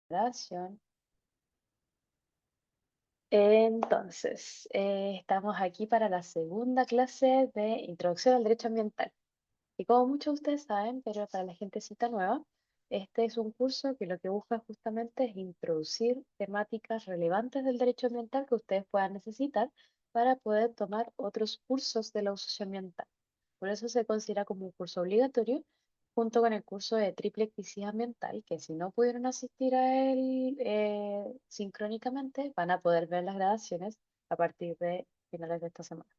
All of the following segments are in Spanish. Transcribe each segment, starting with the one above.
Grabación. Entonces, estamos aquí para la segunda clase de Introducción al Derecho Ambiental. Y como muchos de ustedes saben, pero para la gentecita nueva, este es un curso que lo que busca justamente es introducir temáticas relevantes del derecho ambiental que ustedes puedan necesitar para poder tomar otros cursos de la uso socioambiental. Por eso se considera como un curso obligatorio, junto con el curso de triple crisis ambiental, que si no pudieron asistir a él sincrónicamente, van a poder ver las grabaciones a partir de finales de esta semana.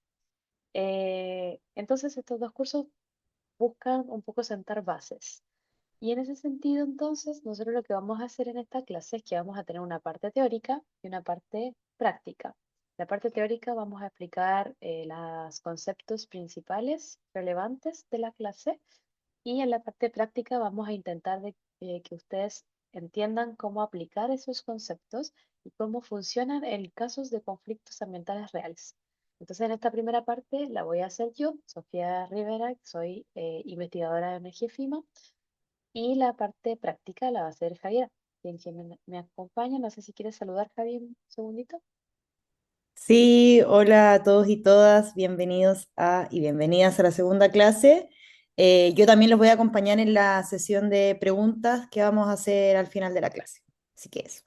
Entonces, estos dos cursos buscan un poco sentar bases. Y en ese sentido, entonces, nosotros lo que vamos a hacer en esta clase es que vamos a tener una parte teórica y una parte práctica. La parte teórica vamos a explicar los conceptos principales relevantes de la clase y en la parte práctica vamos a intentar que ustedes entiendan cómo aplicar esos conceptos y cómo funcionan en casos de conflictos ambientales reales. Entonces, en esta primera parte la voy a hacer yo, Sofía Rivera, que soy investigadora de energía FIMA, y la parte práctica la va a hacer Javier, quien me acompaña. No sé si quieres saludar, Javier, un segundito. Sí, hola a todos y todas, bienvenidos y bienvenidas a la segunda clase. Yo también los voy a acompañar en la sesión de preguntas que vamos a hacer al final de la clase. Así que eso.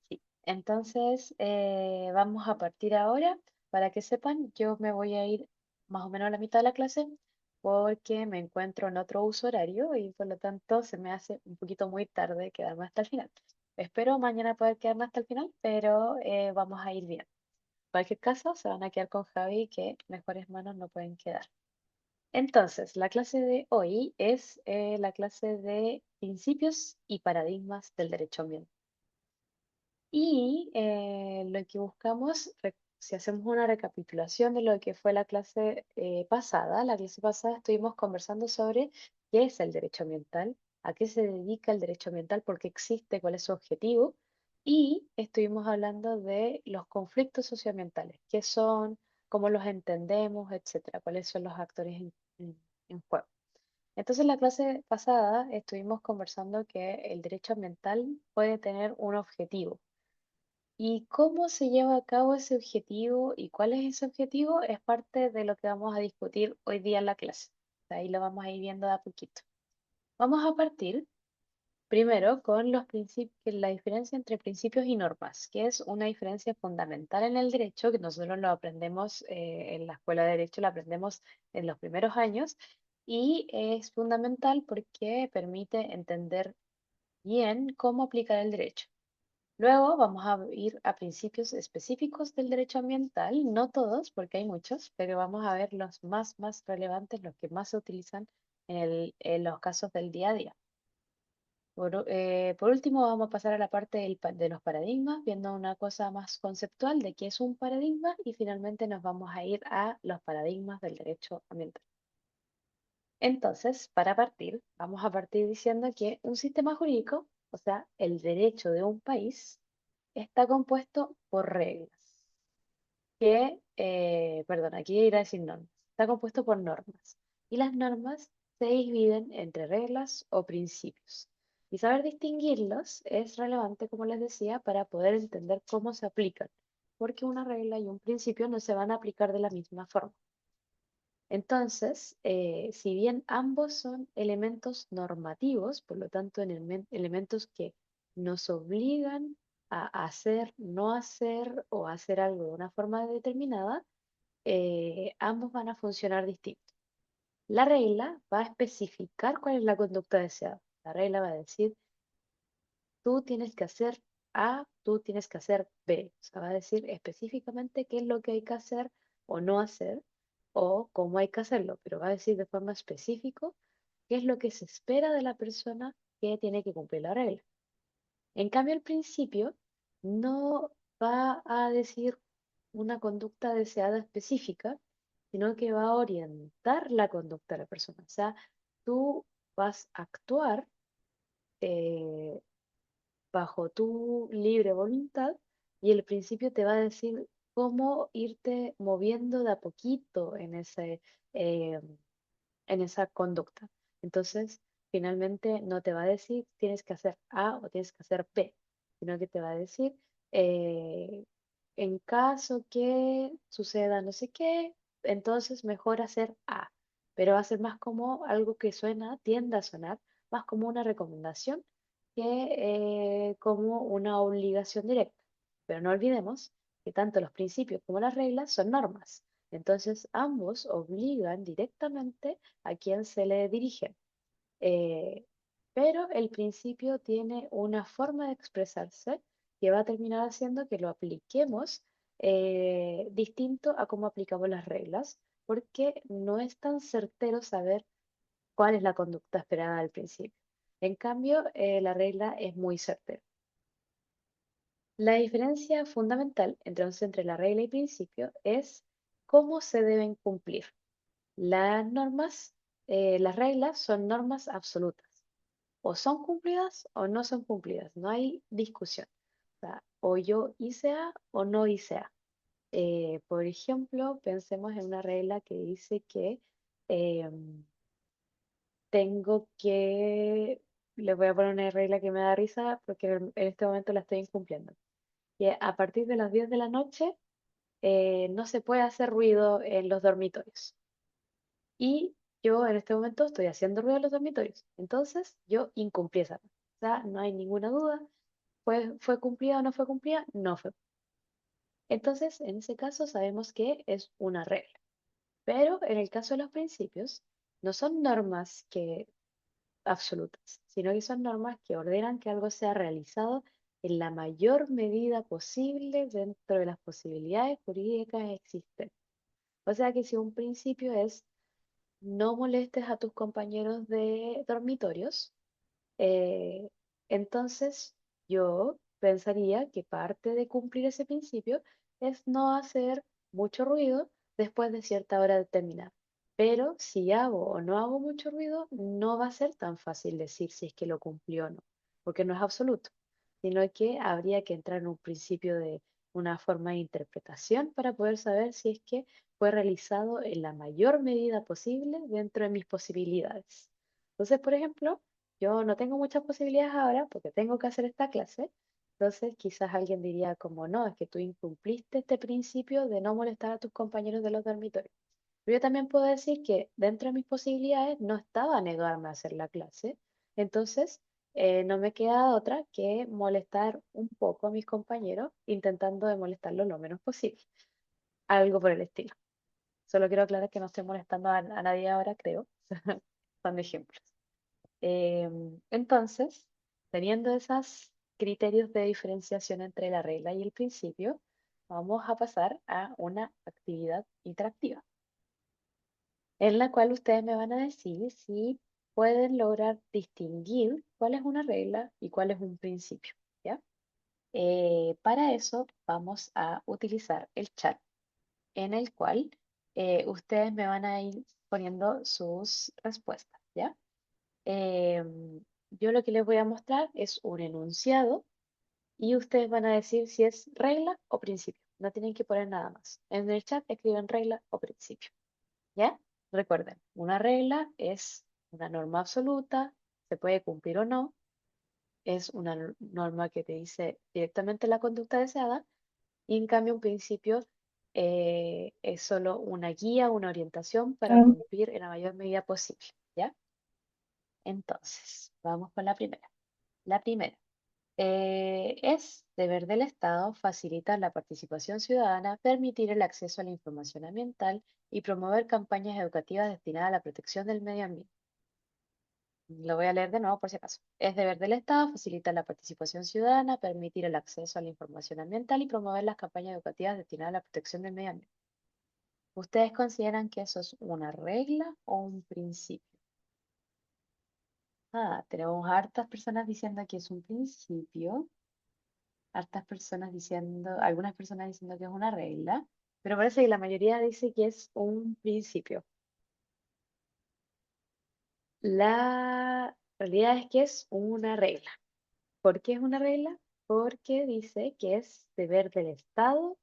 Sí. Entonces, vamos a partir ahora. Para que sepan, yo me voy a ir más o menos a la mitad de la clase porque me encuentro en otro uso horario y por lo tanto se me hace un poquito muy tarde quedarme hasta el final. Espero mañana poder quedarme hasta el final, pero vamos a ir bien. En cualquier caso, se van a quedar con Javi, que mejores manos no pueden quedar. Entonces, la clase de hoy es la clase de principios y paradigmas del derecho ambiental. Y lo que buscamos, si hacemos una recapitulación de lo que fue la clase pasada estuvimos conversando sobre qué es el derecho ambiental, a qué se dedica el derecho ambiental, por qué existe, cuál es su objetivo, y estuvimos hablando de los conflictos socioambientales, qué son, cómo los entendemos, etcétera, cuáles son los actores en juego. Entonces, en la clase pasada estuvimos conversando que el derecho ambiental puede tener un objetivo. ¿Y cómo se lleva a cabo ese objetivo y cuál es ese objetivo? Es parte de lo que vamos a discutir hoy día en la clase. Ahí lo vamos a ir viendo de a poquito. Vamos a partir primero con los principios, la diferencia entre principios y normas, que es una diferencia fundamental en el derecho, que nosotros lo aprendemos en la escuela de derecho, lo aprendemos en los primeros años, y es fundamental porque permite entender bien cómo aplicar el derecho. Luego vamos a ir a principios específicos del derecho ambiental, no todos, porque hay muchos, pero vamos a ver los más relevantes, los que más se utilizan en los casos del día a día. Por último, vamos a pasar a la parte de los paradigmas, viendo una cosa más conceptual de qué es un paradigma y finalmente nos vamos a ir a los paradigmas del derecho ambiental. Entonces, para partir, vamos a partir diciendo que un sistema jurídico, o sea, el derecho de un país, está compuesto por reglas, perdón, aquí irá a decir normas, está compuesto por normas, y las normas se dividen entre reglas o principios. Y saber distinguirlos es relevante, como les decía, para poder entender cómo se aplican, porque una regla y un principio no se van a aplicar de la misma forma. Entonces, si bien ambos son elementos normativos, por lo tanto, elementos que nos obligan a hacer, no hacer o hacer algo de una forma determinada, ambos van a funcionar distinto. La regla va a especificar cuál es la conducta deseada. La regla va a decir, tú tienes que hacer A, tú tienes que hacer B. O sea, va a decir específicamente qué es lo que hay que hacer o no hacer o cómo hay que hacerlo, pero va a decir de forma específica qué es lo que se espera de la persona que tiene que cumplir la regla. En cambio, el principio no va a decir una conducta deseada específica, sino que va a orientar la conducta de la persona. O sea, tú vas a actuar eh, bajo tu libre voluntad y el principio te va a decir cómo irte moviendo de a poquito eh, en esa conducta. Entonces, finalmente no te va a decir tienes que hacer A o tienes que hacer B, sino que te va a decir eh, en caso que suceda no sé qué, entonces mejor hacer A, pero va a ser más como algo que suena, tiende a sonar más como una recomendación que como una obligación directa. Pero no olvidemos que tanto los principios como las reglas son normas. Entonces, ambos obligan directamente a quien se le dirige. Eh, pero el principio tiene una forma de expresarse que va a terminar haciendo que lo apliquemos distinto a cómo aplicamos las reglas, porque no es tan certero saber cuál es la conducta esperada al principio. En cambio, la regla es muy certera. La diferencia fundamental entre la regla y principio es cómo se deben cumplir. Las normas, las reglas son normas absolutas. O son cumplidas o no son cumplidas. No hay discusión. O sea, o yo hice A o no hice A. Por ejemplo, pensemos en una regla que dice que tengo que, le voy a poner una regla que me da risa porque en este momento la estoy incumpliendo. Que a partir de las 10 de la noche no se puede hacer ruido en los dormitorios. Y yo en este momento estoy haciendo ruido en los dormitorios. Entonces yo incumplí esa norma. O sea, no hay ninguna duda. ¿Fue cumplida o no fue cumplida? No fue. Entonces, en ese caso sabemos que es una regla. Pero en el caso de los principios, no son normas que absolutas, sino que son normas que ordenan que algo sea realizado en la mayor medida posible dentro de las posibilidades jurídicas existentes. O sea que si un principio es no molestes a tus compañeros de dormitorios, eh, entonces yo pensaría que parte de cumplir ese principio es no hacer mucho ruido después de cierta hora determinada. Pero si hago o no hago mucho ruido, no va a ser tan fácil decir si es que lo cumplió o no, porque no es absoluto, sino que habría que entrar en un principio de una forma de interpretación para poder saber si es que fue realizado en la mayor medida posible dentro de mis posibilidades. Entonces, por ejemplo, yo no tengo muchas posibilidades ahora porque tengo que hacer esta clase. Entonces, quizás alguien diría como, no, es que tú incumpliste este principio de no molestar a tus compañeros de los dormitorios. Pero yo también puedo decir que dentro de mis posibilidades no estaba negarme a hacer la clase. Entonces, no me queda otra que molestar un poco a mis compañeros, intentando de molestarlos lo menos posible. Algo por el estilo. Solo quiero aclarar que no estoy molestando a nadie ahora, creo. Son ejemplos. Entonces, teniendo esos criterios de diferenciación entre la regla y el principio, vamos a pasar a una actividad interactiva, en la cual ustedes me van a decir si pueden lograr distinguir cuál es una regla y cuál es un principio, ¿ya? Para eso vamos a utilizar el chat, en el cual ustedes me van a ir poniendo sus respuestas, ¿ya? Yo lo que les voy a mostrar es un enunciado y ustedes van a decir si es regla o principio. No tienen que poner nada más. En el chat escriben regla o principio. ¿Ya? Recuerden, una regla es una norma absoluta, se puede cumplir o no, es una norma que te dice directamente la conducta deseada y en cambio un principio es solo una guía, una orientación para Ah, cumplir en la mayor medida posible. ¿Ya? Entonces, vamos con la primera. La primera. Es deber del Estado facilitar la participación ciudadana, permitir el acceso a la información ambiental y promover campañas educativas destinadas a la protección del medio ambiente. Lo voy a leer de nuevo por si acaso. Es deber del Estado facilitar la participación ciudadana, permitir el acceso a la información ambiental y promover las campañas educativas destinadas a la protección del medio ambiente. ¿Ustedes consideran que eso es una regla o un principio? Tenemos hartas personas diciendo que es un principio, hartas personas diciendo, algunas personas diciendo que es una regla, pero parece que la mayoría dice que es un principio. La realidad es que es una regla. ¿Por qué es una regla? Porque dice que es deber del Estado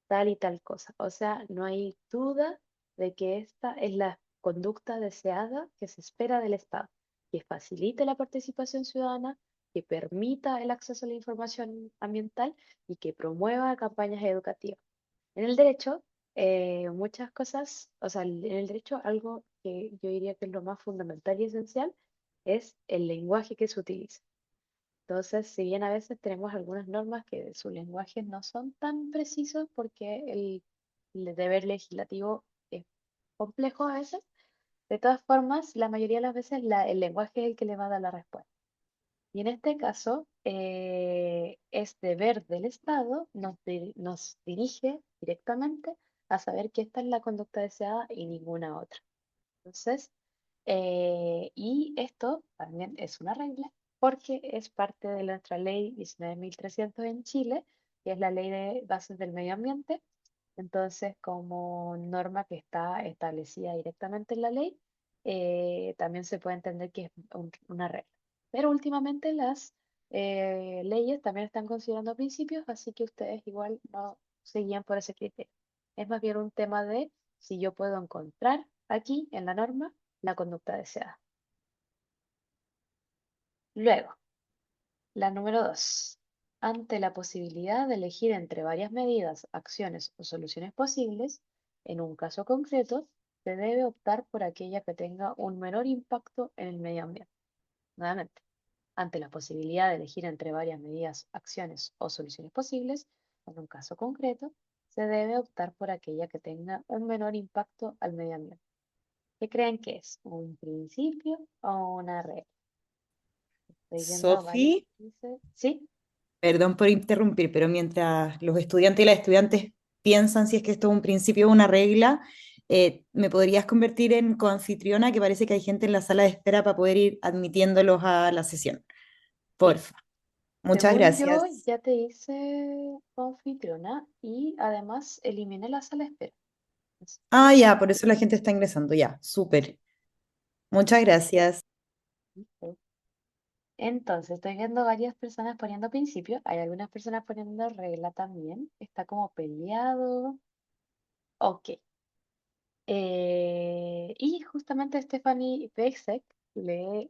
tal y tal cosa. O sea, no hay duda de que esta es la conducta deseada que se espera del Estado. que facilite la participación ciudadana, que permita el acceso a la información ambiental y que promueva campañas educativas. En el derecho, muchas cosas, o sea, en el derecho algo que yo diría que es lo más fundamental y esencial es el lenguaje que se utiliza. Entonces, si bien a veces tenemos algunas normas que su lenguaje no son tan precisos porque el deber legislativo es complejo a veces, de todas formas, la mayoría de las veces el lenguaje es el que le va a dar la respuesta. Y en este caso, es deber del Estado, nos dirige directamente a saber que esta es la conducta deseada y ninguna otra. Entonces, y esto también es una regla porque es parte de nuestra ley 19.300 en Chile, que es la ley de bases del medio ambiente. Entonces, como norma que está establecida directamente en la ley, también se puede entender que es una regla. Pero últimamente las leyes también están considerando principios, así que ustedes igual no se guían por ese criterio. Es más bien un tema de si yo puedo encontrar aquí en la norma la conducta deseada. Luego, la número 2. Ante la posibilidad de elegir entre varias medidas, acciones o soluciones posibles, en un caso concreto, se debe optar por aquella que tenga un menor impacto en el medio ambiente. Nuevamente, ante la posibilidad de elegir entre varias medidas, acciones o soluciones posibles, en un caso concreto, se debe optar por aquella que tenga un menor impacto al medio ambiente. ¿Qué creen que es? ¿Un principio o una regla? Estoy viendo varios Sofi, que dicen, sí, perdón por interrumpir, pero mientras los estudiantes y las estudiantes piensan si es que esto es un principio o una regla, ¿me podrías convertir en coanfitriona? Que parece que hay gente en la sala de espera para poder ir admitiéndolos a la sesión. sí. Porfa. Muchas Según yo, gracias. ya te hice anfitriona y además eliminé la sala de espera. Así Ah, que, ya, por eso la gente está ingresando, ya, súper. Muchas gracias. listo. Entonces, estoy viendo varias personas poniendo principio. Hay algunas personas poniendo regla también. Está como peleado. Ok. Y justamente Stephanie Bexek le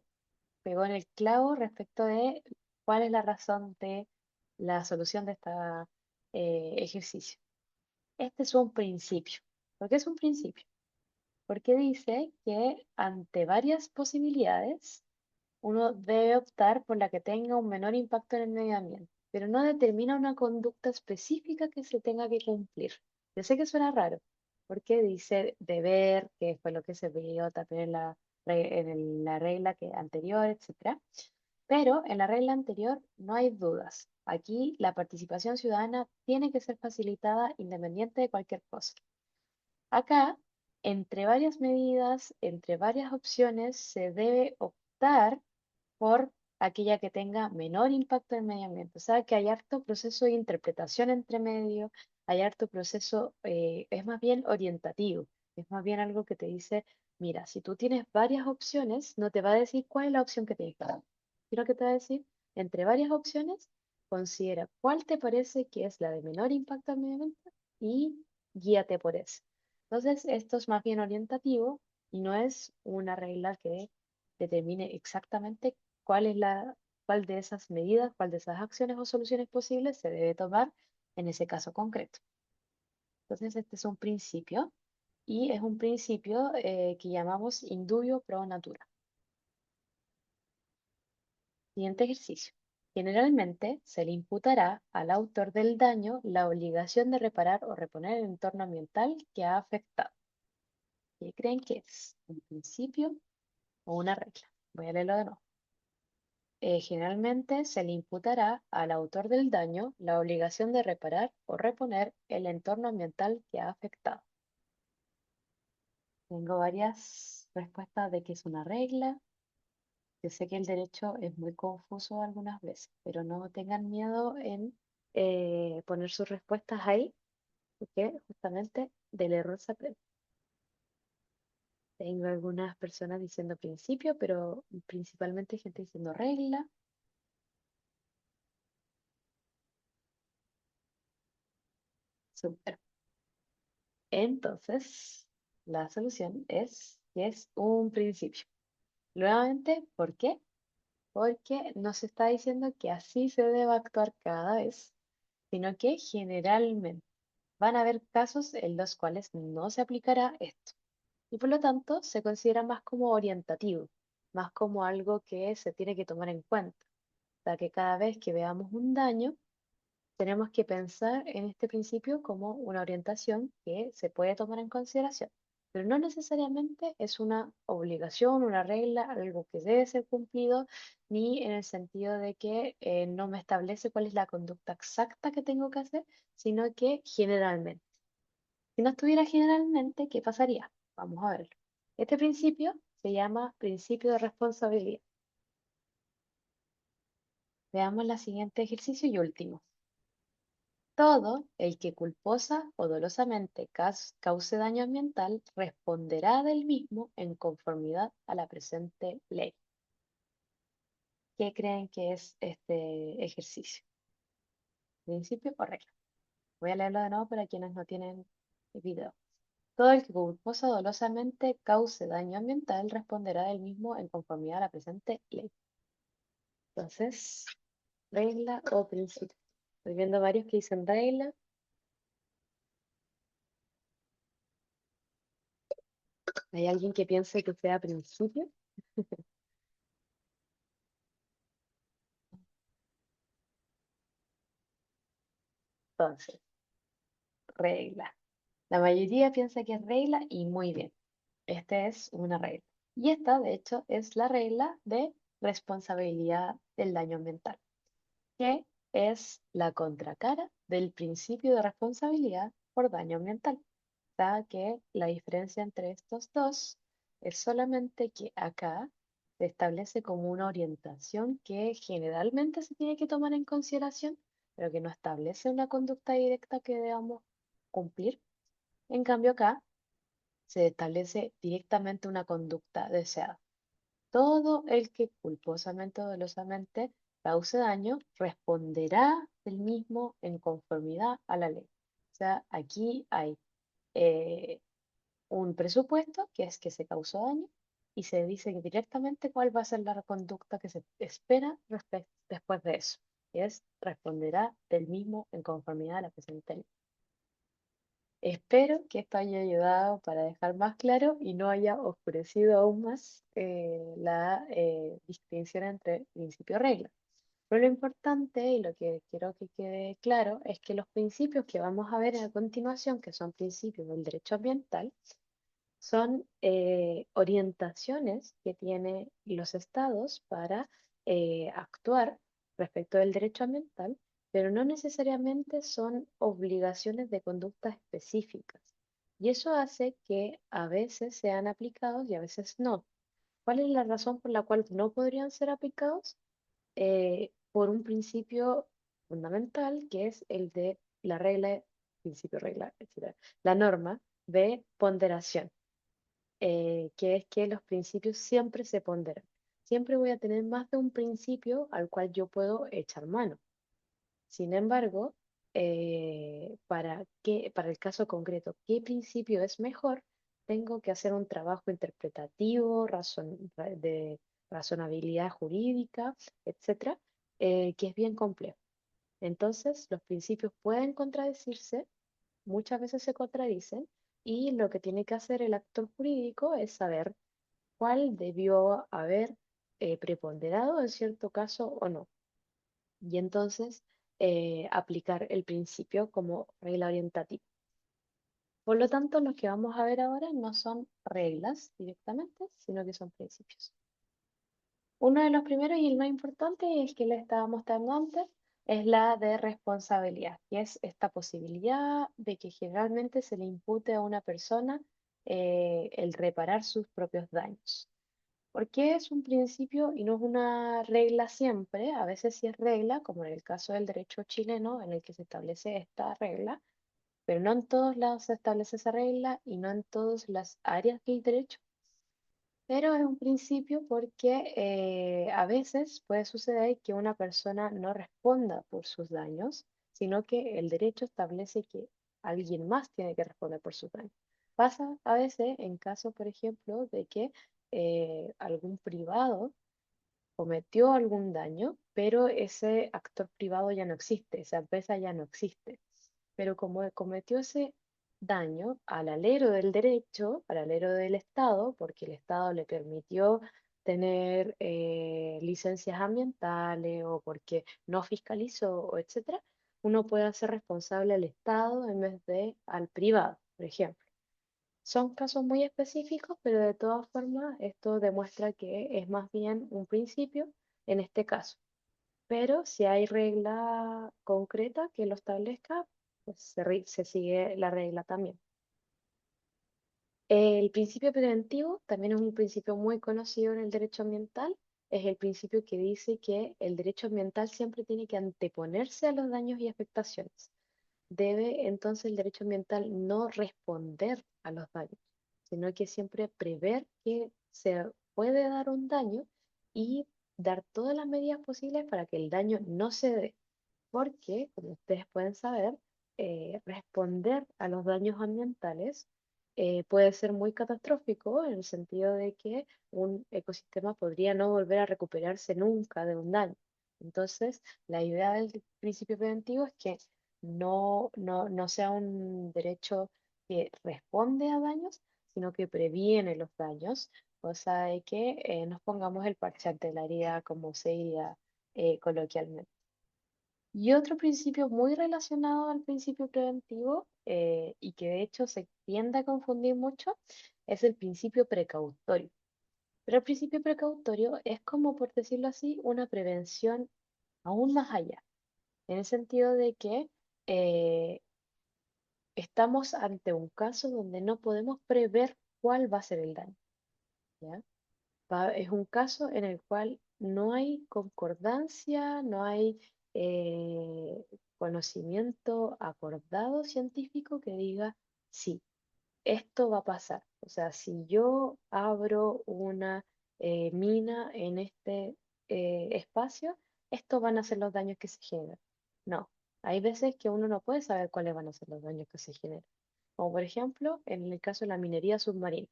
pegó en el clavo respecto de cuál es la razón de la solución de este ejercicio. Este es un principio. ¿Por qué es un principio? Porque dice que ante varias posibilidades, uno debe optar por la que tenga un menor impacto en el medio ambiente, pero no determina una conducta específica que se tenga que cumplir. Yo sé que suena raro, porque dice deber, que fue lo que se vio también en la regla anterior, etcétera. Pero en la regla anterior no hay dudas. Aquí la participación ciudadana tiene que ser facilitada independiente de cualquier cosa. Acá, entre varias medidas, entre varias opciones, se debe optar por aquella que tenga menor impacto en el medio ambiente. O sea, que hay harto proceso de interpretación entre medio, hay harto proceso, es más bien orientativo, es más bien algo que te dice, mira, si tú tienes varias opciones, no te va a decir cuál es la opción que tienes que dar, sino que te va a decir, entre varias opciones, considera cuál te parece que es la de menor impacto al medio ambiente y guíate por eso. Entonces, esto es más bien orientativo y no es una regla que determine exactamente cuál de esas medidas, cuál de esas acciones o soluciones posibles se debe tomar en ese caso concreto. Entonces, este es un principio y es un principio que llamamos indubio pro natura. Siguiente ejercicio. Generalmente se le imputará al autor del daño la obligación de reparar o reponer el entorno ambiental que ha afectado. ¿Qué creen que es? ¿Un principio o una regla? Voy a leerlo de nuevo. Generalmente se le imputará al autor del daño la obligación de reparar o reponer el entorno ambiental que ha afectado. Tengo varias respuestas de que es una regla. Yo sé que el derecho es muy confuso algunas veces, pero no tengan miedo en poner sus respuestas ahí, porque justamente del error se aprende. Tengo algunas personas diciendo principio, pero principalmente gente diciendo regla. Súper. Entonces, la solución es que es un principio. Nuevamente, ¿por qué? Porque no se está diciendo que así se deba actuar cada vez, sino que generalmente van a haber casos en los cuales no se aplicará esto y por lo tanto se considera más como orientativo, más como algo que se tiene que tomar en cuenta. O sea, que cada vez que veamos un daño, tenemos que pensar en este principio como una orientación que se puede tomar en consideración, pero no necesariamente es una obligación, una regla, algo que debe ser cumplido, ni en el sentido de que no me establece cuál es la conducta exacta que tengo que hacer, sino que generalmente. Si no estuviera generalmente, ¿qué pasaría? Vamos a verlo. Este principio se llama principio de responsabilidad. Veamos el siguiente ejercicio y último. Todo el que culposa o dolosamente cause daño ambiental responderá del mismo en conformidad a la presente ley. ¿Qué creen que es este ejercicio? ¿Principio o regla? Voy a leerlo de nuevo para quienes no tienen video. Todo el que culposa o dolosamente cause daño ambiental responderá del mismo en conformidad a la presente ley. Entonces, regla o principio. Estoy viendo varios que dicen regla. ¿Hay alguien que piense que sea principio? Entonces, regla. La mayoría piensa que es regla y muy bien. Esta es una regla. Y esta, de hecho, es la regla de responsabilidad del daño ambiental, que es la contracara del principio de responsabilidad por daño ambiental. Da que la diferencia entre estos dos es solamente que acá se establece como una orientación que generalmente se tiene que tomar en consideración, pero que no establece una conducta directa que debamos cumplir. En cambio, acá se establece directamente una conducta deseada. Todo el que culposamente o dolosamente cause daño responderá del mismo en conformidad a la ley. O sea, aquí hay eh, un presupuesto que es que se causó daño y se dice directamente cuál va a ser la conducta que se espera después de eso. Y es responderá del mismo en conformidad a la presente ley. Espero que esto haya ayudado para dejar más claro y no haya oscurecido aún más la distinción entre principio y regla. Pero lo importante y lo que quiero que quede claro es que los principios que vamos a ver a continuación, que son principios del derecho ambiental, son orientaciones que tienen los estados para actuar respecto del derecho ambiental, pero no necesariamente son obligaciones de conducta específicas. Y eso hace que a veces sean aplicados y a veces no. ¿Cuál es la razón por la cual no podrían ser aplicados? Por un principio fundamental que es el de la regla, principio, regla, etcétera, la norma de ponderación, que es que los principios siempre se ponderan. Siempre voy a tener más de un principio al cual yo puedo echar mano. Sin embargo, para el caso concreto, ¿qué principio es mejor? Tengo que hacer un trabajo interpretativo, de razonabilidad jurídica, etcétera, que es bien complejo. Entonces, los principios pueden contradecirse, muchas veces se contradicen, y lo que tiene que hacer el actor jurídico es saber cuál debió haber preponderado en cierto caso o no. Y entonces aplicar el principio como regla orientativa. Por lo tanto, lo que vamos a ver ahora no son reglas directamente, sino que son principios. Uno de los primeros y el más importante, y el que le estaba mostrando antes, es la de responsabilidad, que es esta posibilidad de que generalmente se le impute a una persona el reparar sus propios daños. Porque es un principio y no es una regla siempre, a veces sí es regla, como en el caso del derecho chileno, en el que se establece esta regla, pero no en todos lados se establece esa regla y no en todas las áreas del derecho. Pero es un principio porque a veces puede suceder que una persona no responda por sus daños, sino que el derecho establece que alguien más tiene que responder por sus daños. Pasa a veces en caso, por ejemplo, de que algún privado cometió algún daño, pero ese actor privado ya no existe, esa empresa ya no existe. Pero como cometió ese daño al alero del derecho, al alero del Estado, porque el Estado le permitió tener licencias ambientales o porque no fiscalizó, o etcétera, uno puede hacer responsable al Estado en vez de al privado, por ejemplo. Son casos muy específicos, pero de todas formas esto demuestra que es más bien un principio en este caso. Pero si hay regla concreta que lo establezca, pues se sigue la regla también. El principio preventivo también es un principio muy conocido en el derecho ambiental. Es el principio que dice que el derecho ambiental siempre tiene que anteponerse a los daños y afectaciones. Debe entonces el derecho ambiental no responder a los daños, sino que siempre prever que se puede dar un daño y dar todas las medidas posibles para que el daño no se dé. Porque, como ustedes pueden saber, responder a los daños ambientales puede ser muy catastrófico en el sentido de que un ecosistema podría no volver a recuperarse nunca de un daño. Entonces, la idea del principio preventivo es que no sea un derecho que responde a daños, sino que previene los daños, cosa de que nos pongamos el parche ante la herida, como se diría coloquialmente. Y otro principio muy relacionado al principio preventivo, y que de hecho se tiende a confundir mucho, es el principio precautorio. Pero el principio precautorio es como, por decirlo así, una prevención aún más allá, en el sentido de que eh, estamos ante un caso donde no podemos prever cuál va a ser el daño, ¿ya? Es un caso en el cual no hay concordancia, no hay eh, conocimiento acordado científico que diga, sí, esto va a pasar. O sea, si yo abro una mina en este espacio, estos van a ser los daños que se generan. No, hay veces que uno no puede saber cuáles van a ser los daños que se generan. Como por ejemplo, en el caso de la minería submarina.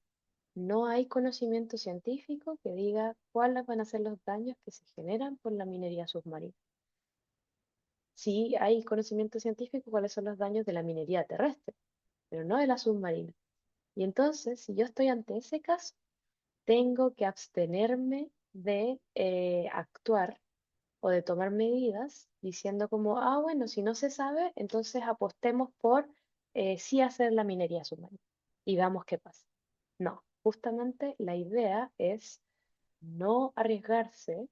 No hay conocimiento científico que diga cuáles van a ser los daños que se generan por la minería submarina. Sí hay conocimiento científico cuáles son los daños de la minería terrestre, pero no de la submarina. Y entonces, si yo estoy ante ese caso, tengo que abstenerme de actuar o de tomar medidas diciendo como, ah, bueno, si no se sabe, entonces apostemos por sí hacer la minería submarina y veamos qué pasa. No, justamente la idea es no arriesgarse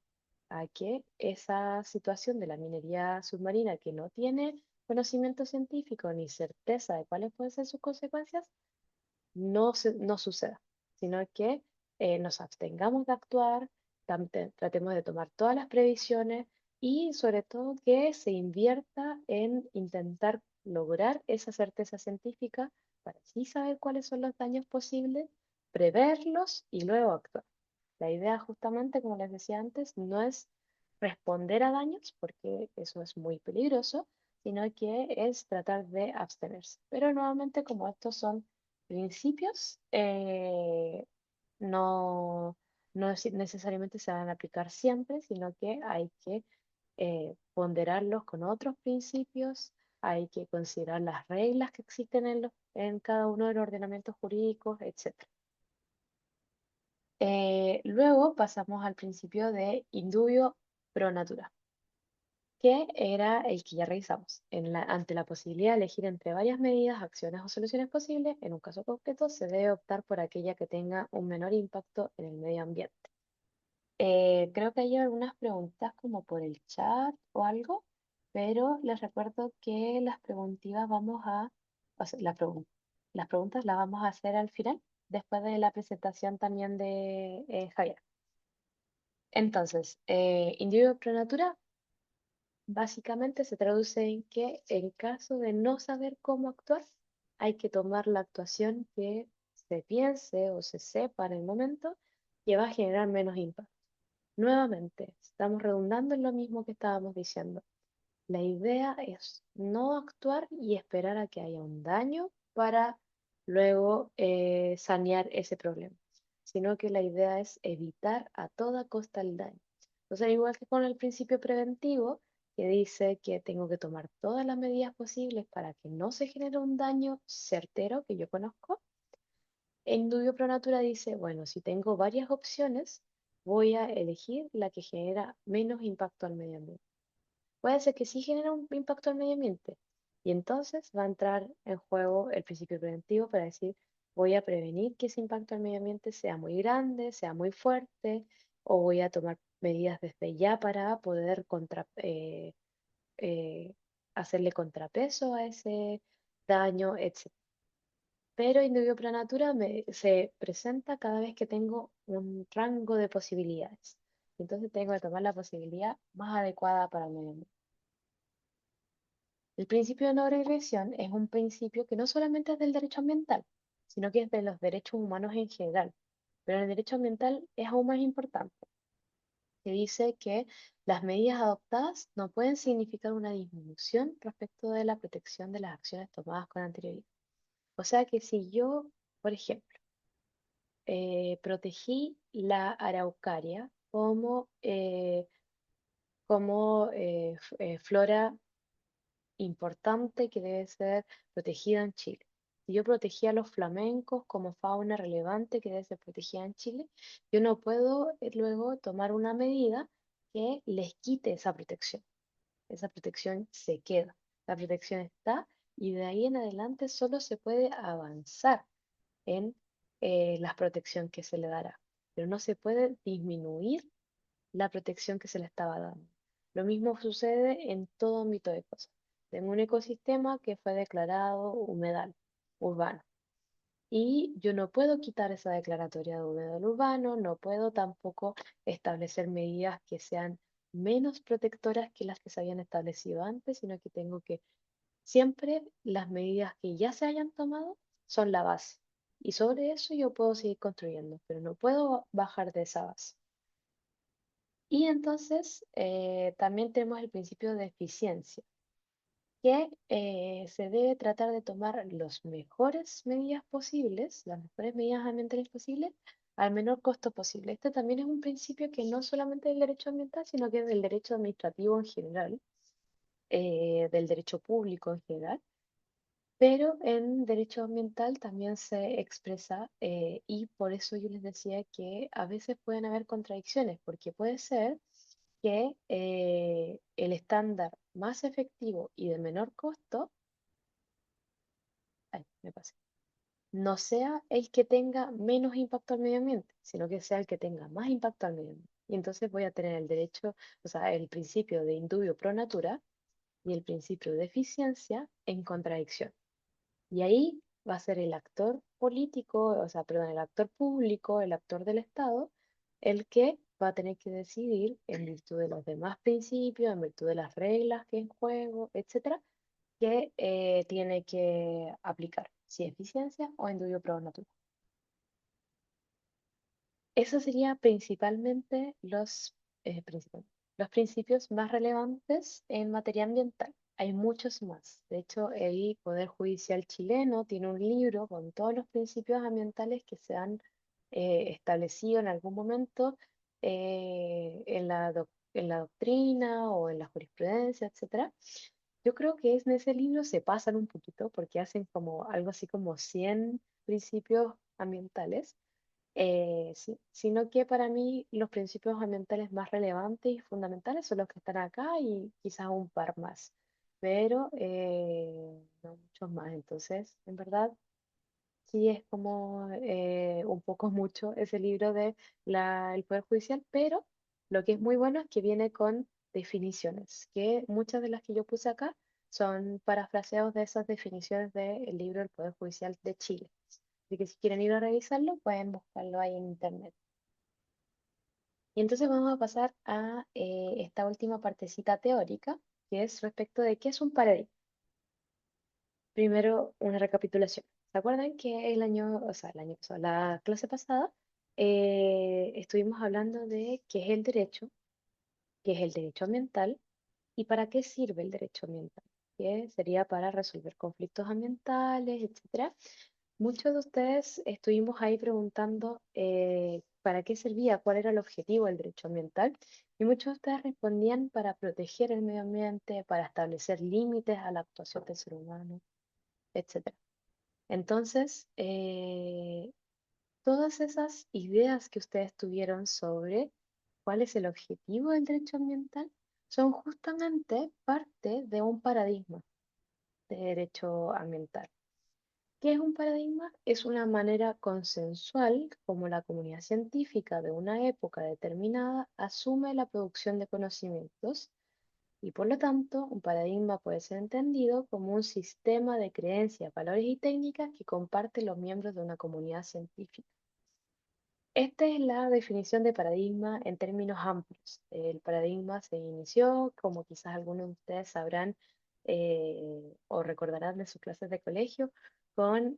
a que esa situación de la minería submarina que no tiene conocimiento científico ni certeza de cuáles pueden ser sus consecuencias, no suceda, sino que nos abstengamos de actuar, tratemos de tomar todas las previsiones y sobre todo que se invierta en intentar lograr esa certeza científica para así saber cuáles son los daños posibles, preverlos y luego actuar. La idea justamente, como les decía antes, no es responder a daños, porque eso es muy peligroso, sino que es tratar de abstenerse. Pero nuevamente, como estos son principios, no, necesariamente se van a aplicar siempre, sino que hay que ponderarlos con otros principios, hay que considerar las reglas que existen en cada uno de los ordenamientos jurídicos, etc. Luego pasamos al principio de indubio pro natura, que era el que ya revisamos. Ante la posibilidad de elegir entre varias medidas, acciones o soluciones posibles, en un caso concreto se debe optar por aquella que tenga un menor impacto en el medio ambiente. Creo que hay algunas preguntas como por el chat o algo, pero les recuerdo que las preguntivas o sea, las preguntas las vamos a hacer al final, después de la presentación también de Javier. Entonces, individuo pro natura básicamente se traduce en que en caso de no saber cómo actuar, hay que tomar la actuación que se piense o se sepa en el momento que va a generar menos impacto. Nuevamente, estamos redundando en lo mismo que estábamos diciendo. La idea es no actuar y esperar a que haya un daño para luego sanear ese problema. sino que la idea es evitar a toda costa el daño. Entonces, igual que con el principio preventivo, que dice que tengo que tomar todas las medidas posibles para que no se genere un daño certero que yo conozco, en Dubio Pro Natura dice, bueno, si tengo varias opciones, voy a elegir la que genera menos impacto al medio ambiente. Puede ser que sí genere un impacto al medio ambiente. Y entonces va a entrar en juego el principio preventivo para decir, voy a prevenir que ese impacto al medio ambiente sea muy grande, sea muy fuerte, o voy a tomar medidas desde ya para poder eh, hacerle contrapeso a ese daño, etc. Pero Indubio Pro Natura se presenta cada vez que tengo un rango de posibilidades. Entonces tengo que tomar la posibilidad más adecuada para el medio ambiente. El principio de no regresión es un principio que no solamente es del derecho ambiental, sino que es de los derechos humanos en general. Pero en el derecho ambiental es aún más importante, que dice que las medidas adoptadas no pueden significar una disminución respecto de la protección de las acciones tomadas con anterioridad. O sea que si yo, por ejemplo, protegí la araucaria como flora importante que debe ser protegida en Chile. Si yo protegía a los flamencos como fauna relevante que debe ser protegida en Chile, yo no puedo luego tomar una medida que les quite esa protección. Esa protección se queda, la protección está y de ahí en adelante solo se puede avanzar en la protección que se le dará, pero no se puede disminuir la protección que se le estaba dando. Lo mismo sucede en todo ámbito de cosas. Tengo un ecosistema que fue declarado humedal urbano y yo no puedo quitar esa declaratoria de humedal urbano, no puedo tampoco establecer medidas que sean menos protectoras que las que se habían establecido antes, sino que tengo que siempre las medidas que ya se hayan tomado son la base. Y sobre eso yo puedo seguir construyendo, pero no puedo bajar de esa base. Y entonces también tenemos el principio de eficiencia, que se debe tratar de tomar las mejores medidas posibles, las mejores medidas ambientales posibles, al menor costo posible. Este también es un principio que no solamente del derecho ambiental, sino que es del derecho administrativo en general, del derecho público en general. Pero en derecho ambiental también se expresa y por eso yo les decía que a veces pueden haber contradicciones, porque puede ser que el estándar más efectivo y de menor costo, ay, me pasé, no sea el que tenga menos impacto al medio ambiente, sino que sea el que tenga más impacto al medio ambiente. Y entonces voy a tener el derecho, o sea, el principio de indubio pro natura y el principio de eficiencia en contradicción. Y ahí va a ser el actor político, o sea, perdón, el actor público, el actor del Estado, el que va a tener que decidir en virtud de los demás principios, en virtud de las reglas que en juego, etcétera, que tiene que aplicar, si eficiencia o indubio pro natura. Esos serían principalmente los principios más relevantes en materia ambiental. Hay muchos más. De hecho, el Poder Judicial chileno tiene un libro con todos los principios ambientales que se han establecido en algún momento en la doctrina o en la jurisprudencia, etcétera. Yo creo que en ese libro se pasan un poquito porque hacen como algo así como 100 principios ambientales, sí, sino que para mí los principios ambientales más relevantes y fundamentales son los que están acá y quizás un par más, pero no muchos más. Entonces, en verdad, sí es como un poco mucho ese libro de el Poder Judicial, pero lo que es muy bueno es que viene con definiciones, que muchas de las que yo puse acá son parafraseados de esas definiciones del libro del Poder Judicial de Chile. Así que si quieren ir a revisarlo, pueden buscarlo ahí en internet. Y entonces vamos a pasar a esta última partecita teórica, que es respecto de qué es un paradigma. Primero, una recapitulación. ¿Se acuerdan que el año pasado, la clase pasada, estuvimos hablando de qué es el derecho, qué es el derecho ambiental y para qué sirve el derecho ambiental? Que sería para resolver conflictos ambientales, etcétera. Muchos de ustedes estuvimos ahí preguntando para qué servía, cuál era el objetivo del derecho ambiental, y muchos de ustedes respondían para proteger el medio ambiente, para establecer límites a la actuación del ser humano, etcétera. Entonces, todas esas ideas que ustedes tuvieron sobre cuál es el objetivo del derecho ambiental son justamente parte de un paradigma de derecho ambiental. ¿Qué es un paradigma? Es una manera consensual como la comunidad científica de una época determinada asume la producción de conocimientos y por lo tanto un paradigma puede ser entendido como un sistema de creencias, valores y técnicas que comparten los miembros de una comunidad científica. Esta es la definición de paradigma en términos amplios. El paradigma se inició, como quizás algunos de ustedes sabrán o recordarán de sus clases de colegio, con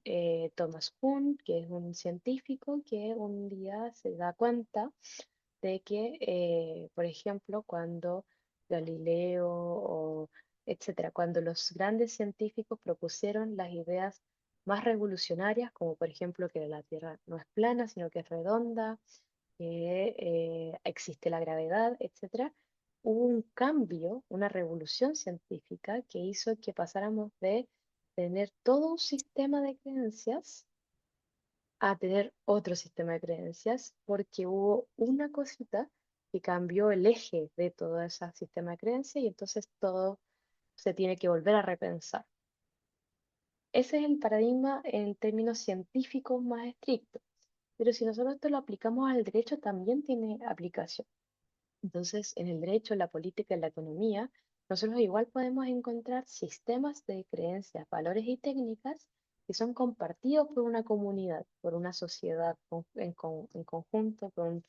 Thomas Kuhn, que es un científico que un día se da cuenta de que, por ejemplo, cuando Galileo o etcétera, cuando los grandes científicos propusieron las ideas más revolucionarias, como por ejemplo que la Tierra no es plana, sino que es redonda, que existe la gravedad, etcétera, hubo un cambio, una revolución científica que hizo que pasáramos de tener todo un sistema de creencias a tener otro sistema de creencias porque hubo una cosita que cambió el eje de todo ese sistema de creencias y entonces todo se tiene que volver a repensar. Ese es el paradigma en términos científicos más estrictos, pero si nosotros esto lo aplicamos al derecho también tiene aplicación. Entonces, en el derecho, en la política, en la economía, nosotros igual podemos encontrar sistemas de creencias, valores y técnicas que son compartidos por una comunidad, por una sociedad en conjunto, por un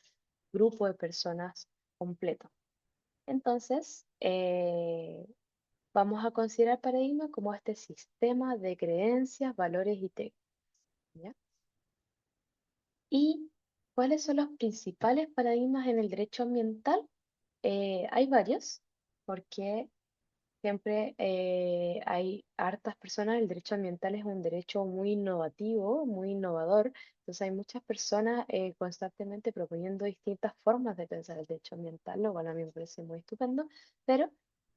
grupo de personas completo. Entonces, vamos a considerar paradigma como este sistema de creencias, valores y técnicas. ¿Ya? ¿Y cuáles son los principales paradigmas en el derecho ambiental? Hay varios, porque siempre hay hartas personas, el derecho ambiental es un derecho muy innovativo, muy innovador, entonces hay muchas personas constantemente proponiendo distintas formas de pensar el derecho ambiental, lo cual a mí me parece muy estupendo, pero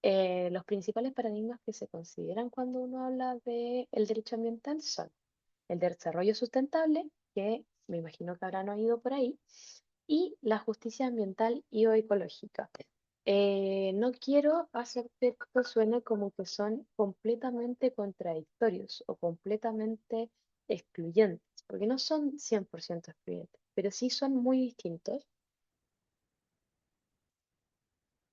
los principales paradigmas que se consideran cuando uno habla de el derecho ambiental son el desarrollo sustentable, que me imagino que habrán oído por ahí, y la justicia ambiental y o ecológica. No quiero hacer que esto suene como que son completamente contradictorios o completamente excluyentes, porque no son 100% excluyentes, pero sí son muy distintos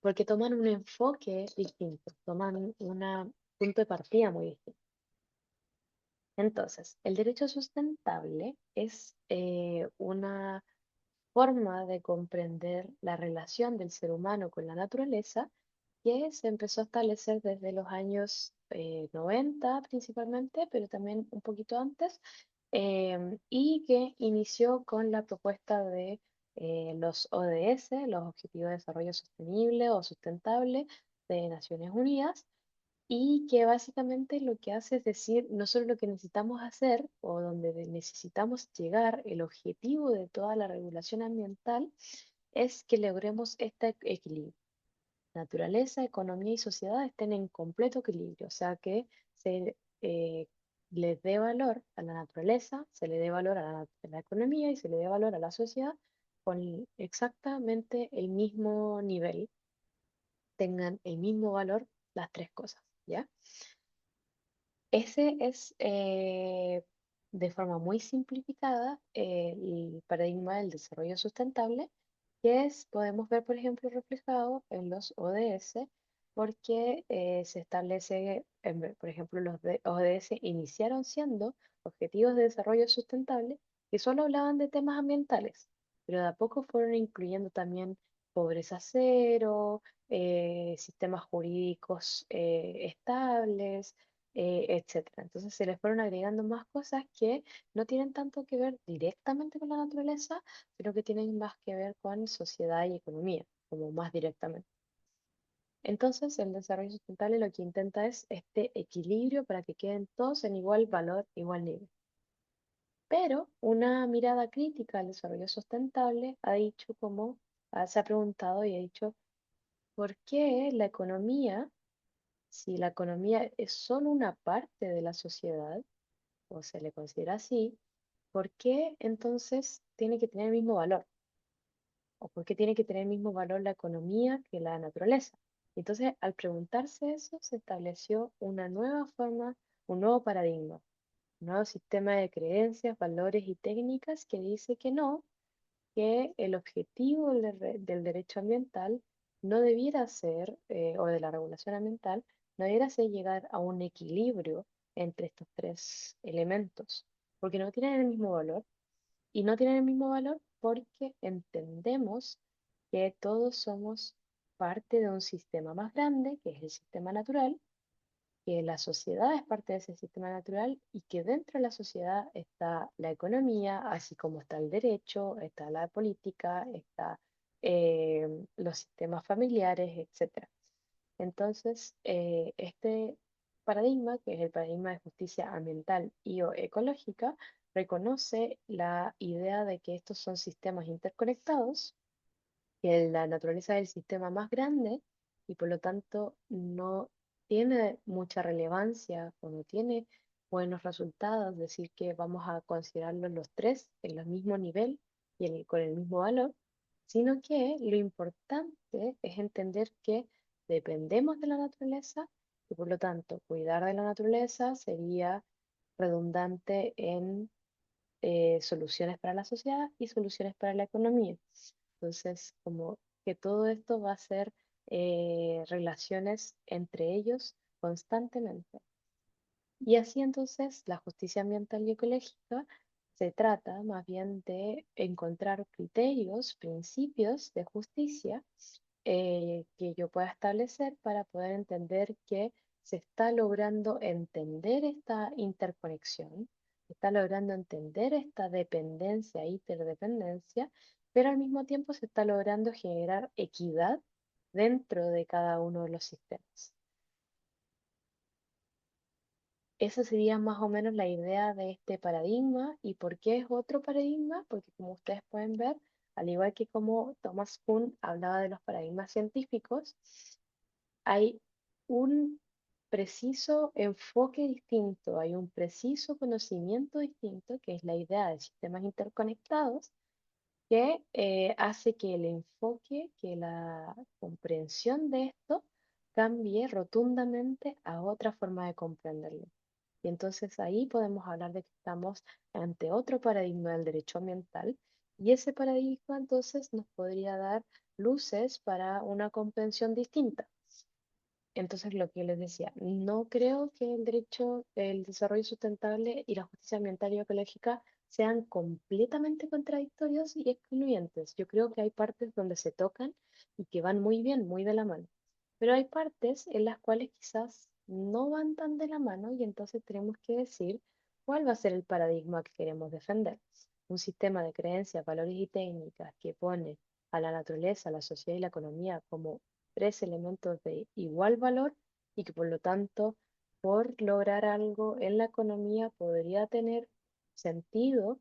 porque toman un enfoque distinto, toman un punto de partida muy distinto. Entonces, el derecho sustentable es una forma de comprender la relación del ser humano con la naturaleza que se empezó a establecer desde los años 90 principalmente, pero también un poquito antes, y que inició con la propuesta de los ODS, los Objetivos de Desarrollo Sostenible o Sustentable de Naciones Unidas, y que básicamente lo que hace es decir, nosotros lo que necesitamos hacer o donde necesitamos llegar, el objetivo de toda la regulación ambiental es que logremos este equilibrio. Naturaleza, economía y sociedad estén en completo equilibrio, o sea que se les dé valor a la naturaleza, se le dé valor a la economía y se le dé valor a la sociedad con exactamente el mismo nivel, tengan el mismo valor las tres cosas, ¿ya? Ese es, de forma muy simplificada, el paradigma del desarrollo sustentable, que es, podemos ver, por ejemplo, reflejado en los ODS, porque se establece, por ejemplo, los ODS iniciaron siendo Objetivos de Desarrollo Sustentable, que solo hablaban de temas ambientales, pero de a poco fueron incluyendo también pobreza cero, sistemas jurídicos estables, etcétera. Entonces se les fueron agregando más cosas que no tienen tanto que ver directamente con la naturaleza, sino que tienen más que ver con sociedad y economía, como más directamente. Entonces el desarrollo sustentable lo que intenta es este equilibrio para que queden todos en igual valor, igual nivel. Pero una mirada crítica al desarrollo sustentable ha dicho se ha preguntado y ha dicho, ¿por qué la economía, si la economía es solo una parte de la sociedad, o se le considera así, ¿por qué entonces tiene que tener el mismo valor? ¿O por qué tiene que tener el mismo valor la economía que la naturaleza? Entonces, al preguntarse eso, se estableció una nueva forma, un nuevo paradigma, un nuevo sistema de creencias, valores y técnicas que dice que no, que el objetivo del derecho ambiental no debiera ser, o de la regulación ambiental, no debiera ser llegar a un equilibrio entre estos tres elementos, porque no tienen el mismo valor y no tienen el mismo valor porque entendemos que todos somos parte de un sistema más grande, que es el sistema natural, que la sociedad es parte de ese sistema natural y que dentro de la sociedad está la economía, así como está el derecho, está la política, está los sistemas familiares, etcétera. Entonces, este paradigma, que es el paradigma de justicia ambiental y o ecológica, reconoce la idea de que estos son sistemas interconectados, que la naturaleza es el sistema más grande y por lo tanto no tiene mucha relevancia o no tiene buenos resultados, decir que vamos a considerarlos los tres en el mismo nivel y con el mismo valor, sino que lo importante es entender que dependemos de la naturaleza y por lo tanto cuidar de la naturaleza sería redundante en soluciones para la sociedad y soluciones para la economía. Entonces, como que todo esto va a ser relaciones entre ellos constantemente. Y así entonces la justicia ambiental y ecológica se trata más bien de encontrar criterios, principios de justicia que yo pueda establecer para poder entender que se está logrando entender esta interconexión, se está logrando entender esta dependencia, interdependencia, pero al mismo tiempo se está logrando generar equidad dentro de cada uno de los sistemas. Esa sería más o menos la idea de este paradigma. ¿Y por qué es otro paradigma? Porque como ustedes pueden ver, al igual que como Thomas Kuhn hablaba de los paradigmas científicos, hay un preciso enfoque distinto, hay un preciso conocimiento distinto, que es la idea de sistemas interconectados, que hace que el enfoque, que la comprensión de esto cambie rotundamente a otra forma de comprenderlo. Y entonces ahí podemos hablar de que estamos ante otro paradigma del derecho ambiental y ese paradigma entonces nos podría dar luces para una comprensión distinta. Entonces, lo que les decía, no creo que el derecho, el desarrollo sustentable y la justicia ambiental y ecológica sean completamente contradictorios y excluyentes. Yo creo que hay partes donde se tocan y que van muy bien, muy de la mano. Pero hay partes en las cuales quizás no van tan de la mano y entonces tenemos que decir cuál va a ser el paradigma que queremos defender. Un sistema de creencias, valores y técnicas que pone a la naturaleza, la sociedad y la economía como tres elementos de igual valor y que por lo tanto, por lograr algo en la economía podría tener sentido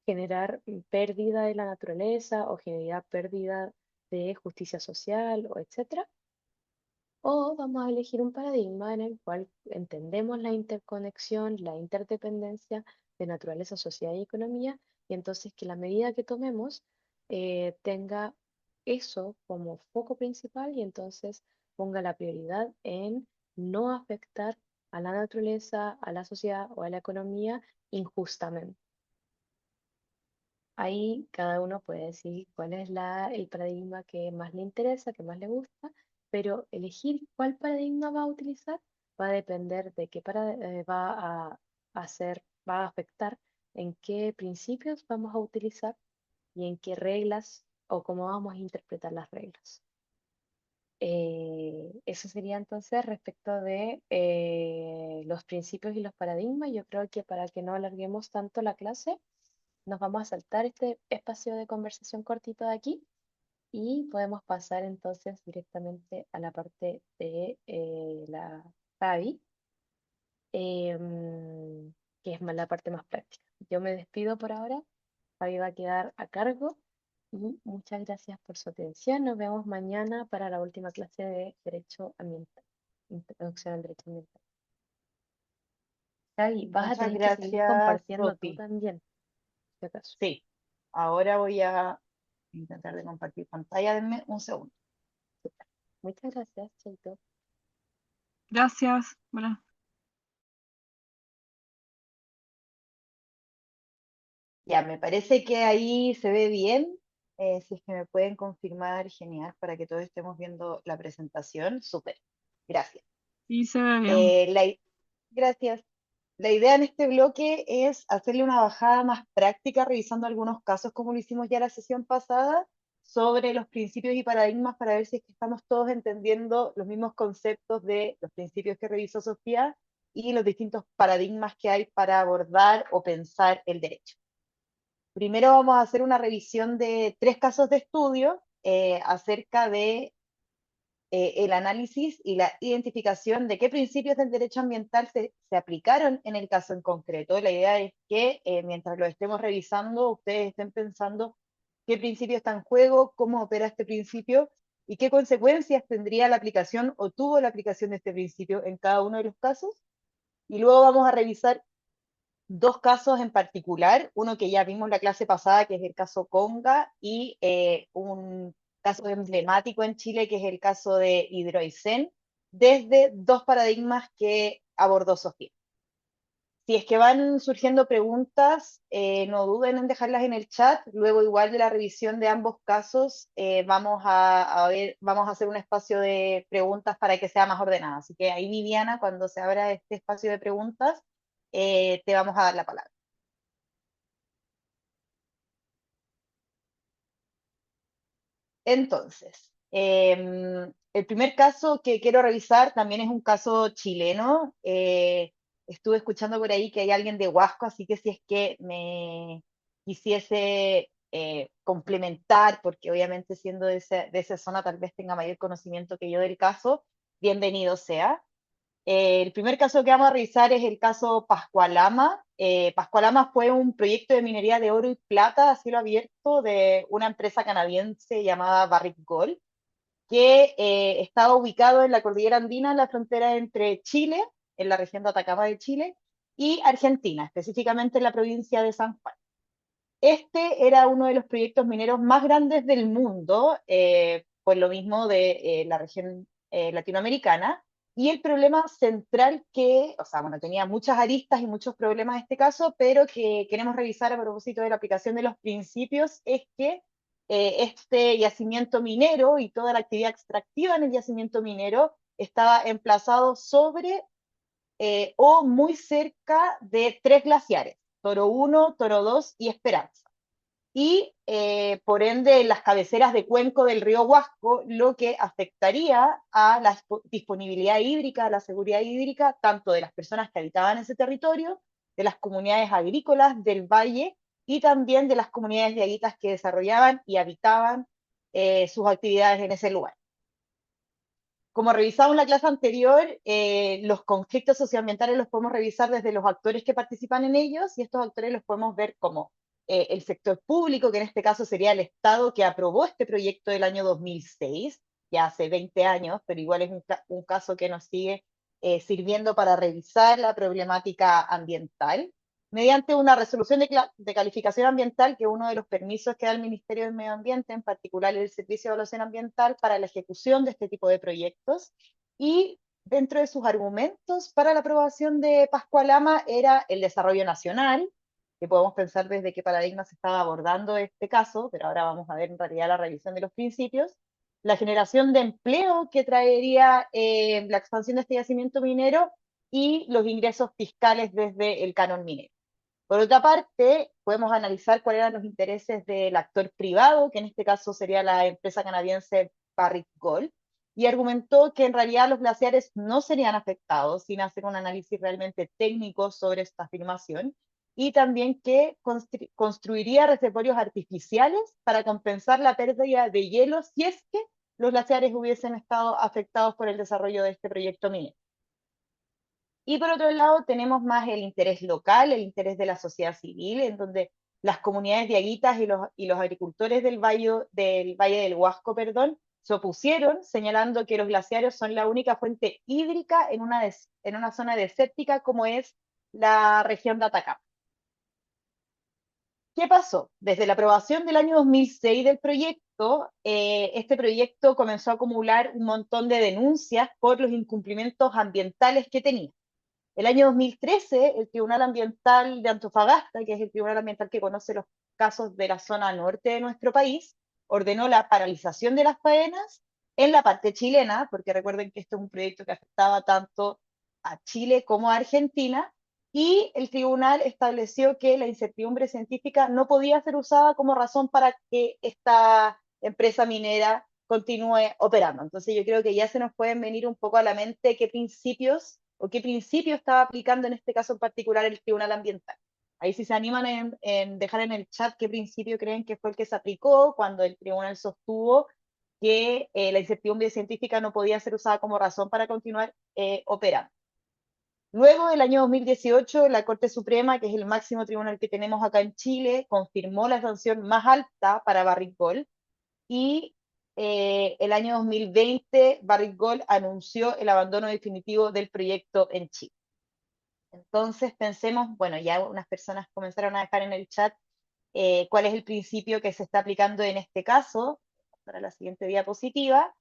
generar pérdida de la naturaleza o generar pérdida de justicia social o etcétera. O vamos a elegir un paradigma en el cual entendemos la interconexión, la interdependencia de naturaleza, sociedad y economía, y entonces que la medida que tomemos tenga eso como foco principal y entonces ponga la prioridad en no afectar a la naturaleza, a la sociedad o a la economía injustamente. Ahí cada uno puede decir cuál es el paradigma que más le interesa, que más le gusta, pero elegir cuál paradigma va a utilizar va a depender de qué va a hacer, va a afectar en qué principios vamos a utilizar y en qué reglas o cómo vamos a interpretar las reglas. Eso sería entonces respecto de los principios y los paradigmas. Yo creo que para que no alarguemos tanto la clase, nos vamos a saltar este espacio de conversación cortito de aquí y podemos pasar entonces directamente a la parte de la Fabi, que es la parte más práctica. yo me despido por ahora. Fabi va a quedar a cargo y muchas gracias por su atención. Nos vemos mañana para la última clase de Derecho Ambiental, Introducción al Derecho Ambiental. Fabi, vas a Muchas tener que seguir gracias, compartiendo tú Sofi. también, si acaso. Sí, ahora voy a intentar de compartir pantalla. Denme un segundo. Muchas gracias, Chaito. Gracias. Buenas Ya, me parece que ahí se ve bien. Si es que me pueden confirmar, genial, para que todos estemos viendo la presentación. Súper. Gracias. Sí, se ve bien. Eh, la i- gracias. La idea en este bloque es hacerle una bajada más práctica, revisando algunos casos, como lo hicimos ya la sesión pasada, sobre los principios y paradigmas para ver si es que estamos todos entendiendo los mismos conceptos de los principios que revisó Sofía y los distintos paradigmas que hay para abordar o pensar el derecho. Primero vamos a hacer una revisión de 3 casos de estudio acerca de el análisis y la identificación de qué principios del derecho ambiental se aplicaron en el caso en concreto. La idea es que mientras lo estemos revisando, ustedes estén pensando qué principio está en juego, cómo opera este principio y qué consecuencias tendría la aplicación o tuvo la aplicación de este principio en cada uno de los casos. Y luego vamos a revisar 2 casos en particular, uno que ya vimos la clase pasada, que es el caso Conga, y un caso emblemático en Chile, que es el caso de Hidroaicén, desde 2 paradigmas que abordó Sofía. Si es que van surgiendo preguntas, no duden en dejarlas en el chat. Luego, igual de la revisión de ambos casos, vamos a hacer un espacio de preguntas para que sea más ordenado. Así que ahí, Viviana, cuando se abra este espacio de preguntas, te vamos a dar la palabra. Entonces, el primer caso que quiero revisar también es un caso chileno. Estuve escuchando por ahí que hay alguien de Huasco, así que si es que me quisiese complementar, porque obviamente siendo de esa zona tal vez tenga mayor conocimiento que yo del caso, bienvenido sea. El primer caso que vamos a revisar es el caso Pascualama. Pascualama fue un proyecto de minería de oro y plata a cielo abierto de una empresa canadiense llamada Barrick Gold, que estaba ubicado en la cordillera andina, en la frontera entre Chile, en la región de Atacama de Chile, y Argentina, específicamente en la provincia de San Juan. Este era uno de los proyectos mineros más grandes del mundo, por lo mismo de la región latinoamericana, y el problema central o sea, bueno, tenía muchas aristas y muchos problemas en este caso, pero que queremos revisar a propósito de la aplicación de los principios, es que este yacimiento minero y toda la actividad extractiva en el yacimiento minero estaba emplazado sobre o muy cerca de 3 glaciares, Toro 1, Toro 2 y Esperanza. Y por ende las cabeceras de cuenco del río Huasco, lo que afectaría a la disponibilidad hídrica, a la seguridad hídrica, tanto de las personas que habitaban ese territorio, de las comunidades agrícolas del valle y también de las comunidades diaguitas que desarrollaban y habitaban sus actividades en ese lugar. Como revisamos en la clase anterior, los conflictos socioambientales los podemos revisar desde los actores que participan en ellos y estos actores los podemos ver como el sector público, que en este caso sería el Estado que aprobó este proyecto del año 2006, ya hace 20 años, pero igual es un caso que nos sigue sirviendo para revisar la problemática ambiental mediante una resolución de calificación ambiental, que es uno de los permisos que da el Ministerio del Medio Ambiente, en particular el Servicio de Evaluación Ambiental, para la ejecución de este tipo de proyectos. Y dentro de sus argumentos para la aprobación de Pascualama era el desarrollo nacional, que podemos pensar desde qué paradigma se estaba abordando este caso, pero ahora vamos a ver en realidad la revisión de los principios, la generación de empleo que traería la expansión de este yacimiento minero y los ingresos fiscales desde el canon minero. Por otra parte, podemos analizar cuáles eran los intereses del actor privado, que en este caso sería la empresa canadiense Barrick Gold, y argumentó que en realidad los glaciares no serían afectados sin hacer un análisis realmente técnico sobre esta afirmación, y también que construiría reservorios artificiales para compensar la pérdida de hielo si es que los glaciares hubiesen estado afectados por el desarrollo de este proyecto minero. Y por otro lado tenemos más el interés local, el interés de la sociedad civil, en donde las comunidades diaguitas y los agricultores del Valle del Huasco, perdón, se opusieron, señalando que los glaciares son la única fuente hídrica en una zona desértica como es la región de Atacama. ¿Qué pasó? Desde la aprobación del año 2006 del proyecto, este proyecto comenzó a acumular un montón de denuncias por los incumplimientos ambientales que tenía. El año 2013, el Tribunal Ambiental de Antofagasta, que es el tribunal ambiental que conoce los casos de la zona norte de nuestro país, ordenó la paralización de las faenas en la parte chilena, porque recuerden que este es un proyecto que afectaba tanto a Chile como a Argentina, y el tribunal estableció que la incertidumbre científica no podía ser usada como razón para que esta empresa minera continúe operando. Entonces yo creo que ya se nos pueden venir un poco a la mente qué principios o qué principio estaba aplicando en este caso en particular el Tribunal Ambiental. Ahí si se animan en dejar en el chat qué principio creen que fue el que se aplicó cuando el tribunal sostuvo que la incertidumbre científica no podía ser usada como razón para continuar operando. Luego, del año 2018, la Corte Suprema, que es el máximo tribunal que tenemos acá en Chile, confirmó la sanción más alta para Barrick Gold y el año 2020 Barrick Gold anunció el abandono definitivo del proyecto en Chile. Entonces pensemos, bueno, ya unas personas comenzaron a dejar en el chat cuál es el principio que se está aplicando en este caso, para la siguiente diapositiva,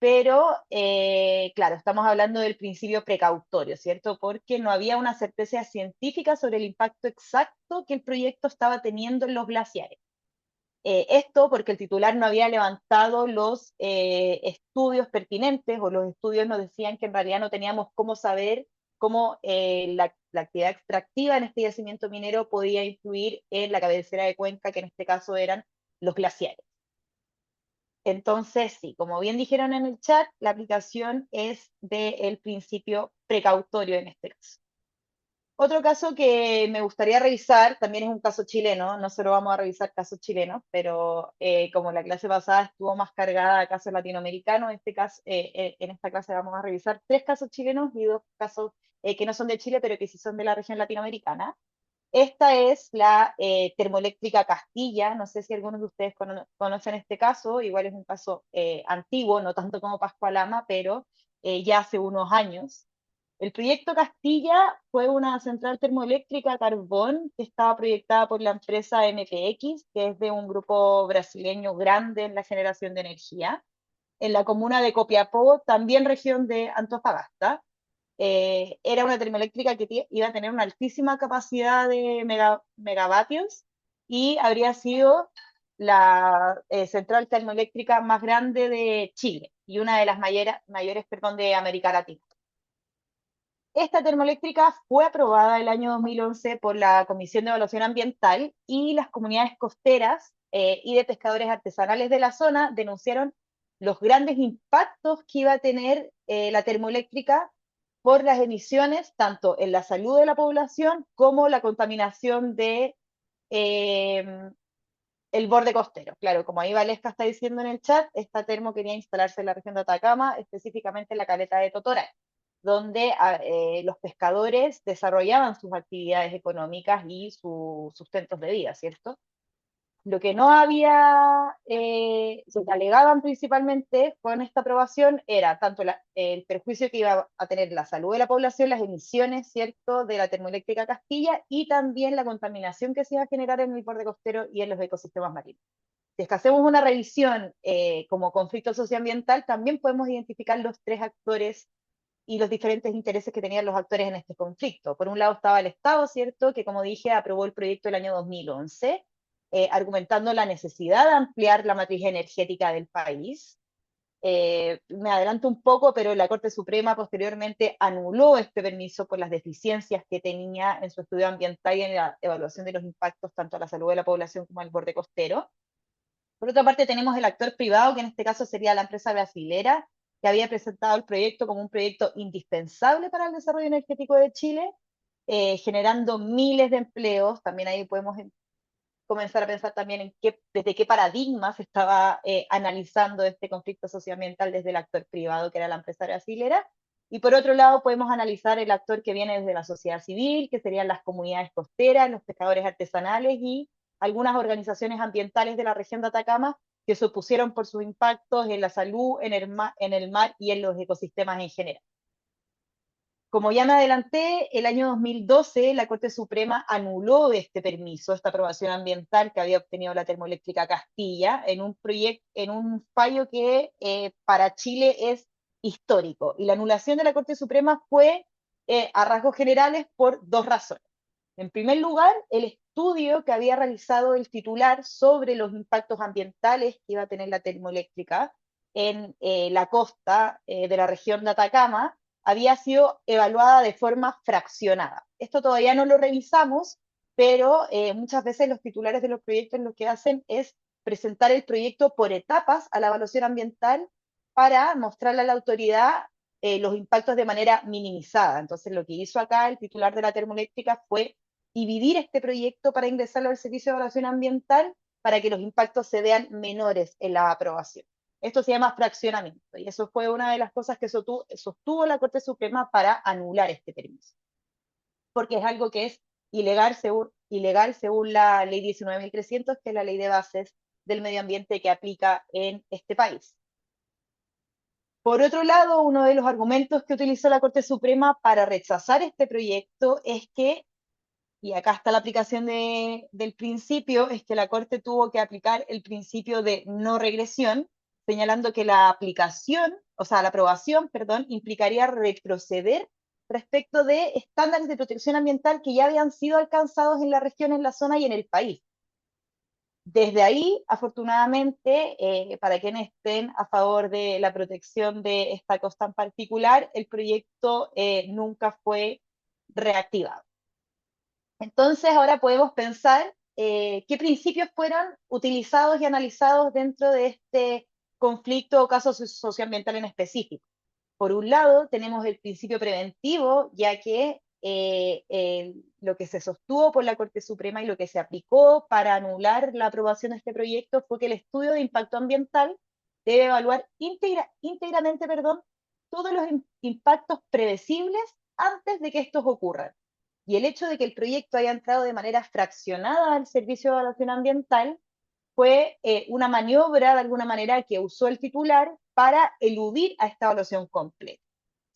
pero claro, estamos hablando del principio precautorio, ¿cierto? Porque no había una certeza científica sobre el impacto exacto que el proyecto estaba teniendo en los glaciares. Esto porque el titular no había levantado los estudios pertinentes o los estudios nos decían que en realidad no teníamos cómo saber cómo la actividad extractiva en este yacimiento minero podía influir en la cabecera de cuenca, que en este caso eran los glaciares. Entonces, sí, como bien dijeron en el chat, la aplicación es del principio precautorio en este caso. Otro caso que me gustaría revisar, también es un caso chileno, no solo vamos a revisar casos chilenos, pero como la clase pasada estuvo más cargada a casos latinoamericanos, en esta clase vamos a revisar 3 casos chilenos y 2 casos que no son de Chile, pero que sí son de la región latinoamericana. Esta es la termoeléctrica Castilla, no sé si algunos de ustedes conocen este caso, igual es un caso antiguo, no tanto como Pascualama, pero ya hace unos años. El proyecto Castilla fue una central termoeléctrica a carbón que estaba proyectada por la empresa MPX, que es de un grupo brasileño grande en la generación de energía, en la comuna de Copiapó, también región de Antofagasta. Era una termoeléctrica que iba a tener una altísima capacidad de megavatios y habría sido la central termoeléctrica más grande de Chile y una de las mayores, perdón, de América Latina. Esta termoeléctrica fue aprobada el año 2011 por la Comisión de Evaluación Ambiental y las comunidades costeras y de pescadores artesanales de la zona denunciaron los grandes impactos que iba a tener la termoeléctrica por las emisiones, tanto en la salud de la población como la contaminación de eh, el borde costero. Claro, como ahí Valesca está diciendo en el chat, esta termo quería instalarse en la región de Atacama, específicamente en la caleta de Totoral, donde los pescadores desarrollaban sus actividades económicas y sus sustentos de vida, ¿cierto? Lo que no había, lo que alegaban principalmente con esta aprobación era tanto el perjuicio que iba a tener la salud de la población, las emisiones, ¿cierto?, de la termoeléctrica Castilla y también la contaminación que se iba a generar en el borde costero y en los ecosistemas marinos. Si es que hacemos una revisión como conflicto socioambiental, también podemos identificar los 3 actores y los diferentes intereses que tenían los actores en este conflicto. Por un lado estaba el Estado, ¿cierto?, que como dije aprobó el proyecto el año 2011, argumentando la necesidad de ampliar la matriz energética del país. Me adelanto un poco, pero la Corte Suprema posteriormente anuló este permiso por las deficiencias que tenía en su estudio ambiental y en la evaluación de los impactos tanto a la salud de la población como al borde costero. Por otra parte, tenemos el actor privado, que en este caso sería la empresa brasilera, que había presentado el proyecto como un proyecto indispensable para el desarrollo energético de Chile, generando miles de empleos. También ahí podemos comenzar a pensar también en desde qué paradigma se estaba analizando este conflicto socioambiental desde el actor privado, que era la empresa brasilera. Y por otro lado podemos analizar el actor que viene desde la sociedad civil, que serían las comunidades costeras, los pescadores artesanales y algunas organizaciones ambientales de la región de Atacama que se opusieron por sus impactos en la salud, en el mar y en los ecosistemas en general. Como ya me adelanté, el año 2012 la Corte Suprema anuló este permiso, esta aprobación ambiental que había obtenido la termoeléctrica Castilla en un fallo que para Chile es histórico. Y la anulación de la Corte Suprema fue a rasgos generales por dos razones. En primer lugar, el estudio que había realizado el titular sobre los impactos ambientales que iba a tener la termoeléctrica en la costa de la región de Atacama había sido evaluada de forma fraccionada. Esto todavía no lo revisamos, pero muchas veces los titulares de los proyectos lo que hacen es presentar el proyecto por etapas a la evaluación ambiental para mostrarle a la autoridad los impactos de manera minimizada. Entonces lo que hizo acá el titular de la termoeléctrica fue dividir este proyecto para ingresarlo al servicio de evaluación ambiental para que los impactos se vean menores en la aprobación. Esto se llama fraccionamiento, y eso fue una de las cosas que sostuvo la Corte Suprema para anular este permiso, porque es algo que es ilegal según la ley 19.300, que es la ley de bases del medio ambiente que aplica en este país. Por otro lado, uno de los argumentos que utilizó la Corte Suprema para rechazar este proyecto es que, y acá está la aplicación del principio, es que la Corte tuvo que aplicar el principio de no regresión, señalando que la aprobación, perdón, implicaría retroceder respecto de estándares de protección ambiental que ya habían sido alcanzados en la región, en la zona y en el país. Desde ahí, afortunadamente, para quienes estén a favor de la protección de esta costa en particular, el proyecto nunca fue reactivado. Entonces, ahora podemos pensar qué principios fueron utilizados y analizados dentro de este conflicto o caso socioambiental en específico. Por un lado, tenemos el principio preventivo, ya que lo que se sostuvo por la Corte Suprema y lo que se aplicó para anular la aprobación de este proyecto fue que el estudio de impacto ambiental debe evaluar íntegramente, todos los impactos predecibles antes de que estos ocurran. Y el hecho de que el proyecto haya entrado de manera fraccionada al Servicio de Evaluación Ambiental fue una maniobra, de alguna manera, que usó el titular para eludir a esta evaluación completa.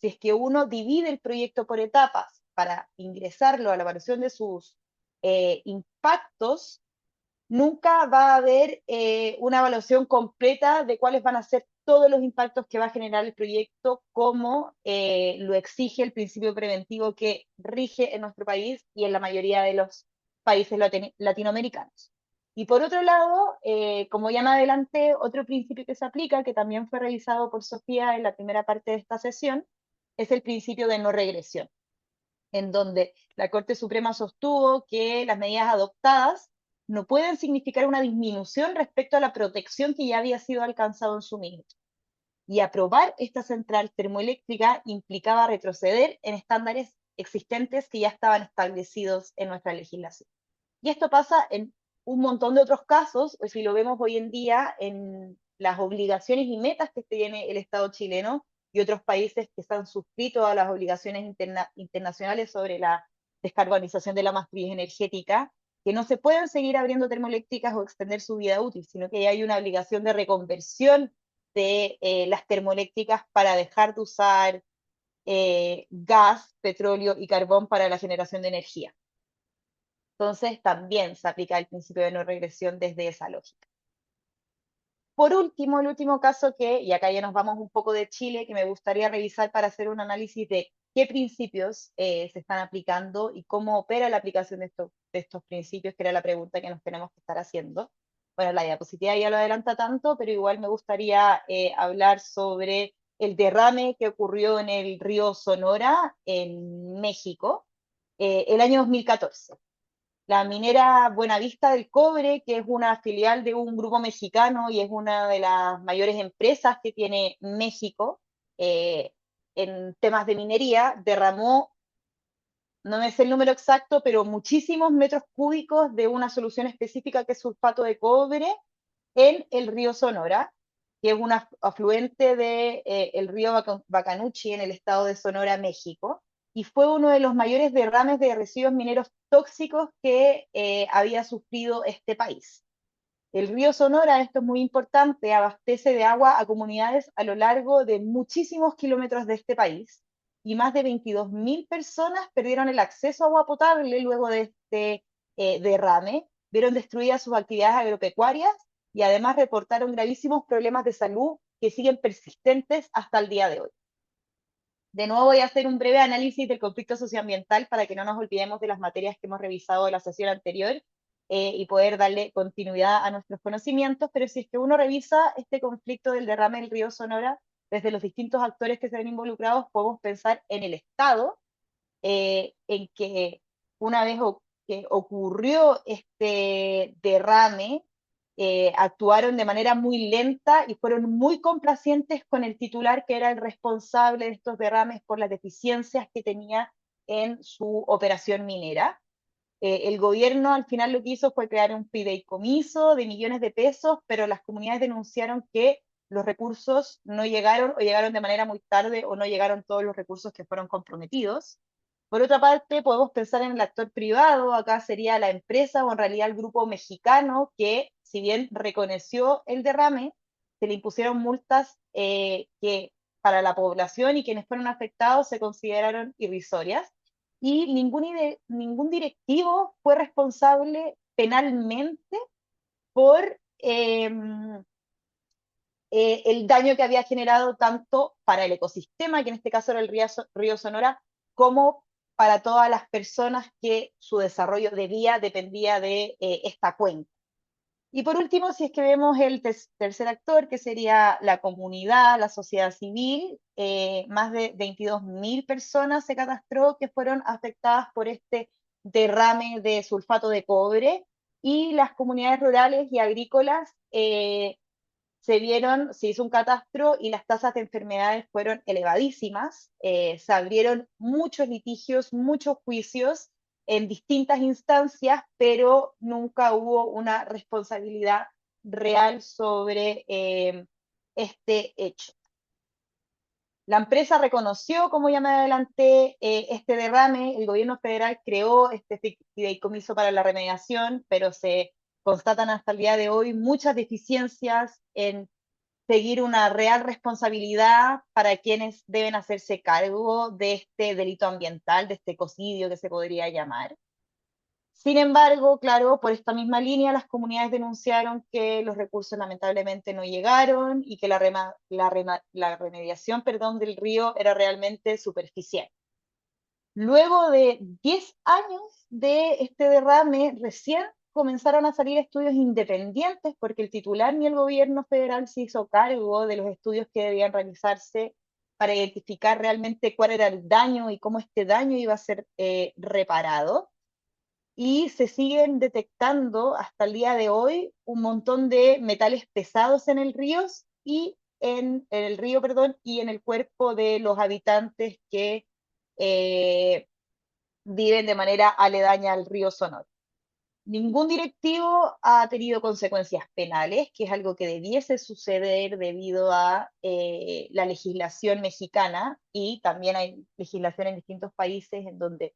Si es que uno divide el proyecto por etapas para ingresarlo a la evaluación de sus impactos, nunca va a haber una evaluación completa de cuáles van a ser todos los impactos que va a generar el proyecto, como lo exige el principio preventivo que rige en nuestro país y en la mayoría de los países latinoamericanos. Y por otro lado, como ya me adelanté, otro principio que se aplica, que también fue revisado por Sofía en la primera parte de esta sesión, es el principio de no regresión, en donde la Corte Suprema sostuvo que las medidas adoptadas no pueden significar una disminución respecto a la protección que ya había sido alcanzado en su minuto. Y aprobar esta central termoeléctrica implicaba retroceder en estándares existentes que ya estaban establecidos en nuestra legislación. Y esto pasa en un montón de otros casos, si lo vemos hoy en día en las obligaciones y metas que tiene el Estado chileno y otros países que están suscritos a las obligaciones internacionales sobre la descarbonización de la matriz energética, que no se pueden seguir abriendo termoeléctricas o extender su vida útil, sino que hay una obligación de reconversión de las termoeléctricas para dejar de usar gas, petróleo y carbón para la generación de energía. Entonces también se aplica el principio de no regresión desde esa lógica. Por último, el último caso y acá ya nos vamos un poco de Chile, que me gustaría revisar para hacer un análisis de qué principios se están aplicando y cómo opera la aplicación de estos principios, que era la pregunta que nos tenemos que estar haciendo. Bueno, la diapositiva ya lo adelanta tanto, pero igual me gustaría hablar sobre el derrame que ocurrió en el río Sonora, en México, el año 2014. La minera Buenavista del Cobre, que es una filial de un grupo mexicano y es una de las mayores empresas que tiene México en temas de minería, derramó, no me sé el número exacto, pero muchísimos metros cúbicos de una solución específica que es sulfato de cobre en el río Sonora. que es un afluente de el río Bacanuchi en el estado de Sonora, México, y fue uno de los mayores derrames de residuos mineros tóxicos que había sufrido este país. El río Sonora, esto es muy importante, abastece de agua a comunidades a lo largo de muchísimos kilómetros de este país, y más de 22.000 personas perdieron el acceso a agua potable luego de este derrame, vieron destruidas sus actividades agropecuarias y además reportaron gravísimos problemas de salud que siguen persistentes hasta el día de hoy. De nuevo voy a hacer un breve análisis del conflicto socioambiental para que no nos olvidemos de las materias que hemos revisado en la sesión anterior y poder darle continuidad a nuestros conocimientos, pero si es que uno revisa este conflicto del derrame del río Sonora, desde los distintos actores que se ven involucrados, podemos pensar en el Estado, en que una vez que ocurrió este derrame, actuaron de manera muy lenta y fueron muy complacientes con el titular que era el responsable de estos derrames por las deficiencias que tenía en su operación minera. El gobierno al final lo que hizo fue crear un fideicomiso de millones de pesos, pero las comunidades denunciaron que los recursos no llegaron o llegaron de manera muy tarde o no llegaron todos los recursos que fueron comprometidos. Por otra parte, podemos pensar en el actor privado, acá sería la empresa o en realidad el grupo mexicano que, si bien reconoció el derrame, se le impusieron multas que para la población y quienes fueron afectados se consideraron irrisorias, y ningún directivo fue responsable penalmente por el daño que había generado tanto para el ecosistema, que en este caso era el río Sonora, como para todas las personas que su desarrollo dependía de esta cuenca. Y por último, si es que vemos el tercer actor, que sería la comunidad, la sociedad civil, más de 22.000 personas se catastró que fueron afectadas por este derrame de sulfato de cobre, y las comunidades rurales y agrícolas se hizo un catastro y las tasas de enfermedades fueron elevadísimas, se abrieron muchos litigios, muchos juicios en distintas instancias, pero nunca hubo una responsabilidad real sobre este hecho. La empresa reconoció, como ya me adelanté, este derrame, el gobierno federal creó este fideicomiso para la remediación, pero se constatan hasta el día de hoy muchas deficiencias en seguir una real responsabilidad para quienes deben hacerse cargo de este delito ambiental, de este ecocidio que se podría llamar. Sin embargo, claro, por esta misma línea, las comunidades denunciaron que los recursos lamentablemente no llegaron y que la remediación, perdón, del río era realmente superficial. Luego de 10 años de este derrame, recién comenzaron a salir estudios independientes, porque el titular ni el gobierno federal se hizo cargo de los estudios que debían realizarse para identificar realmente cuál era el daño y cómo este daño iba a ser reparado. Y se siguen detectando hasta el día de hoy un montón de metales pesados en el río y en el cuerpo de los habitantes que viven de manera aledaña al río Sonora. Ningún directivo ha tenido consecuencias penales, que es algo que debiese suceder debido a la legislación mexicana, y también hay legislación en distintos países en donde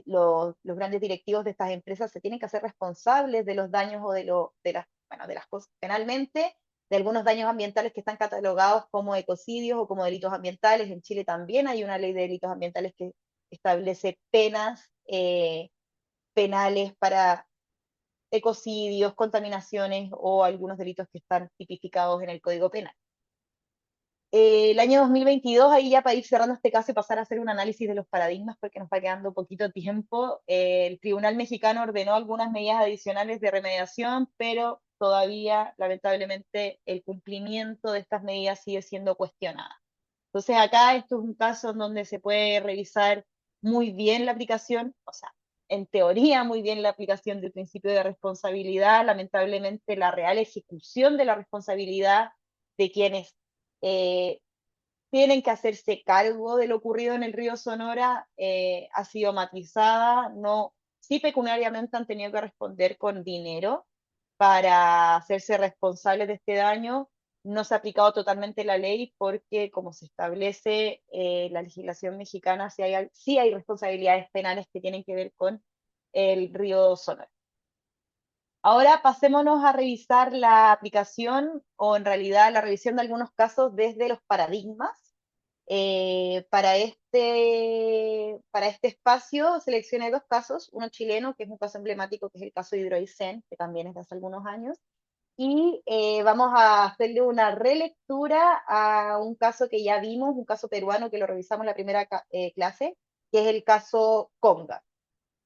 los grandes directivos de estas empresas se tienen que hacer responsables de los daños o de las cosas penalmente, de algunos daños ambientales que están catalogados como ecocidios o como delitos ambientales. En Chile también hay una ley de delitos ambientales que establece penas penales para ecocidios, contaminaciones o algunos delitos que están tipificados en el Código Penal. El año 2022, ahí ya para ir cerrando este caso y pasar a hacer un análisis de los paradigmas, porque nos va quedando poquito tiempo, el Tribunal Mexicano ordenó algunas medidas adicionales de remediación, pero todavía, lamentablemente, el cumplimiento de estas medidas sigue siendo cuestionado. Entonces acá esto es un caso en donde se puede revisar muy bien la aplicación, o sea, en teoría muy bien la aplicación del principio de responsabilidad, lamentablemente la real ejecución de la responsabilidad de quienes tienen que hacerse cargo de lo ocurrido en el río Sonora ha sido matizada. No, sí, pecuniariamente han tenido que responder con dinero para hacerse responsables de este daño, no se ha aplicado totalmente la ley porque, como se establece la legislación mexicana, sí hay responsabilidades penales que tienen que ver con el río Sonora. Ahora pasémonos a revisar la aplicación o en realidad la revisión de algunos casos desde los paradigmas. Para este espacio seleccioné dos casos, uno chileno, que es un caso emblemático, que es el caso de Hidroaicén, que también es de hace algunos años, y vamos a hacerle una relectura a un caso que ya vimos, un caso peruano que lo revisamos en la primera clase, que es el caso Conga.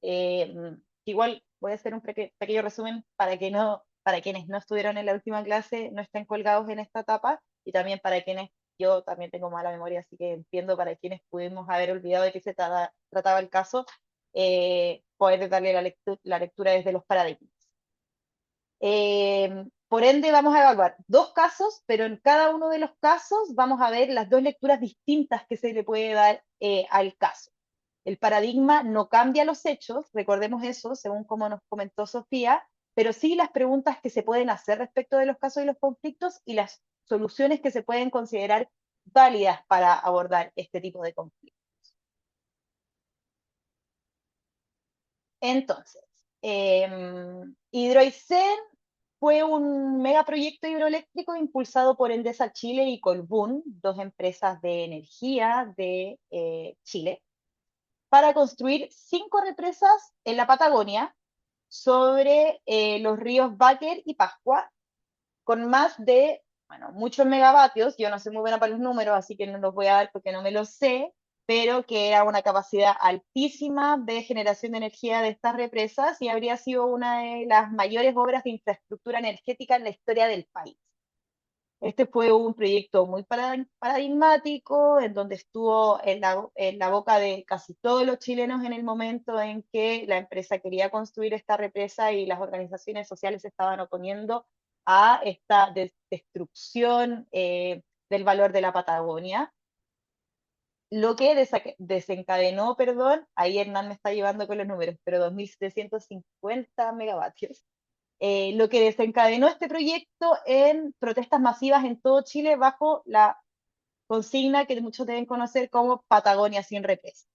Igual voy a hacer un pequeño resumen para quienes no estuvieron en la última clase, no estén colgados en esta etapa, y también para quienes, yo también tengo mala memoria, así que entiendo para quienes pudimos haber olvidado de qué se trataba el caso, poder darle la lectura desde los paradigmas. Por ende, vamos a evaluar dos casos, pero en cada uno de los casos vamos a ver las dos lecturas distintas que se le puede dar al caso. El paradigma no cambia los hechos, recordemos eso, según como nos comentó Sofía, pero sí las preguntas que se pueden hacer respecto de los casos y los conflictos y las soluciones que se pueden considerar válidas para abordar este tipo de conflictos. Entonces, Hidroaicén fue un megaproyecto hidroeléctrico impulsado por Endesa Chile y Colbún, dos empresas de energía de Chile, para construir 5 represas en la Patagonia sobre los ríos Báquer y Pascua, con más de, bueno, muchos megavatios. Yo no soy muy buena para los números, así que no los voy a dar porque no me los sé, pero que era una capacidad altísima de generación de energía de estas represas y habría sido una de las mayores obras de infraestructura energética en la historia del país. Este fue un proyecto muy paradigmático, en donde estuvo en la boca de casi todos los chilenos en el momento en que la empresa quería construir esta represa y las organizaciones sociales se estaban oponiendo a esta destrucción del valor de la Patagonia. Lo que desencadenó, perdón, ahí Hernán me está llevando con los números, pero 2.750 megavatios, lo que desencadenó este proyecto en protestas masivas en todo Chile bajo la consigna que muchos deben conocer como Patagonia sin represa.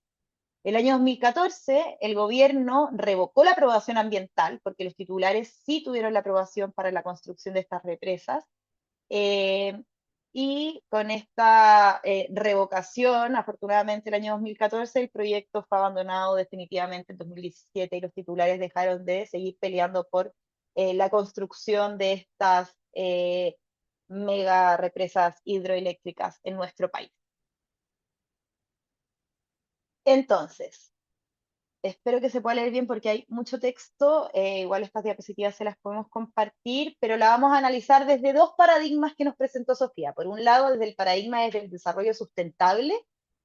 El año 2014, el gobierno revocó la aprobación ambiental, porque los titulares sí tuvieron la aprobación para la construcción de estas represas, y con esta revocación, afortunadamente el año 2014, el proyecto fue abandonado definitivamente en 2017 y los titulares dejaron de seguir peleando por la construcción de estas mega represas hidroeléctricas en nuestro país. Entonces, espero que se pueda leer bien porque hay mucho texto, igual estas diapositivas se las podemos compartir, pero la vamos a analizar desde dos paradigmas que nos presentó Sofía. Por un lado, desde el paradigma del desarrollo sustentable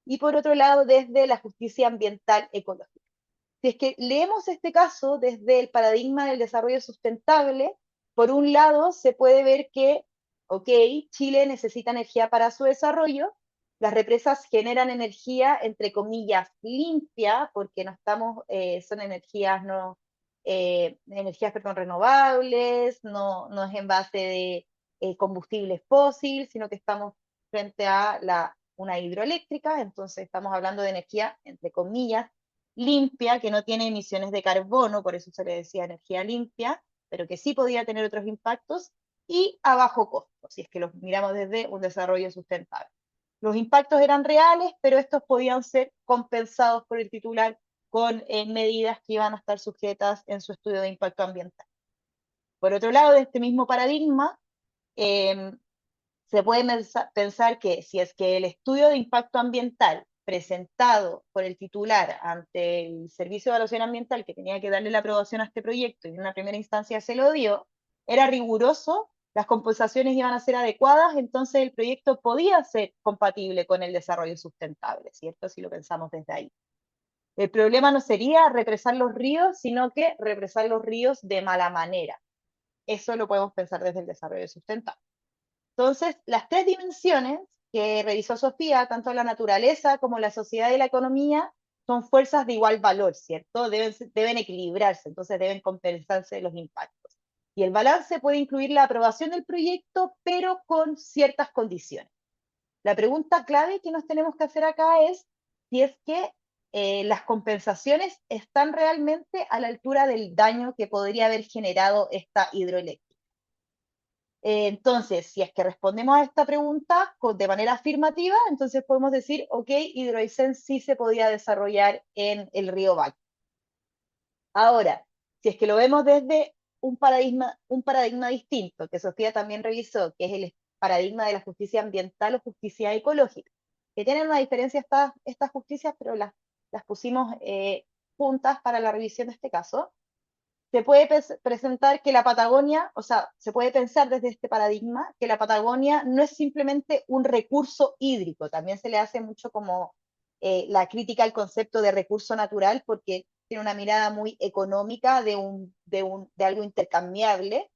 y por otro lado, desde la justicia ambiental ecológica. Si es que leemos este caso desde el paradigma del desarrollo sustentable, por un lado se puede ver que, ok, Chile necesita energía para su desarrollo, las represas generan energía, entre comillas, limpia, porque no estamos, son energías, no, energías, perdón, renovables, no es en base de combustibles fósiles, sino que estamos frente a una hidroeléctrica, entonces estamos hablando de energía, entre comillas, limpia, que no tiene emisiones de carbono, por eso se le decía energía limpia, pero que sí podía tener otros impactos, y a bajo costo, si es que los miramos desde un desarrollo sustentable. Los impactos eran reales, pero estos podían ser compensados por el titular con medidas que iban a estar sujetas en su estudio de impacto ambiental. Por otro lado, de este mismo paradigma, se puede pensar que si es que el estudio de impacto ambiental presentado por el titular ante el Servicio de Evaluación Ambiental, que tenía que darle la aprobación a este proyecto y en una primera instancia se lo dio, era riguroso, las compensaciones iban a ser adecuadas, entonces el proyecto podía ser compatible con el desarrollo sustentable, ¿cierto? Si lo pensamos desde ahí. El problema no sería represar los ríos, sino que represar los ríos de mala manera. Eso lo podemos pensar desde el desarrollo sustentable. Entonces, las tres dimensiones que revisó Sofía, tanto la naturaleza como la sociedad y la economía, son fuerzas de igual valor, ¿cierto? Deben equilibrarse, entonces deben compensarse los impactos. Y el balance puede incluir la aprobación del proyecto, pero con ciertas condiciones. La pregunta clave que nos tenemos que hacer acá es si es que las compensaciones están realmente a la altura del daño que podría haber generado esta hidroeléctrica. Entonces, si es que respondemos a esta pregunta de manera afirmativa, entonces podemos decir, ok, Hidroaicén sí se podía desarrollar en el río Valle. Ahora, si es que lo vemos desde un paradigma distinto, que Sofía también revisó, que es el paradigma de la justicia ambiental o justicia ecológica, que tienen una diferencia estas justicias, pero las pusimos juntas para la revisión de este caso. Se puede presentar que la Patagonia, o sea, se puede pensar desde este paradigma que la Patagonia no es simplemente un recurso hídrico, también se le hace mucho como la crítica al concepto de recurso natural, porque tiene una mirada muy económica de algo intercambiable.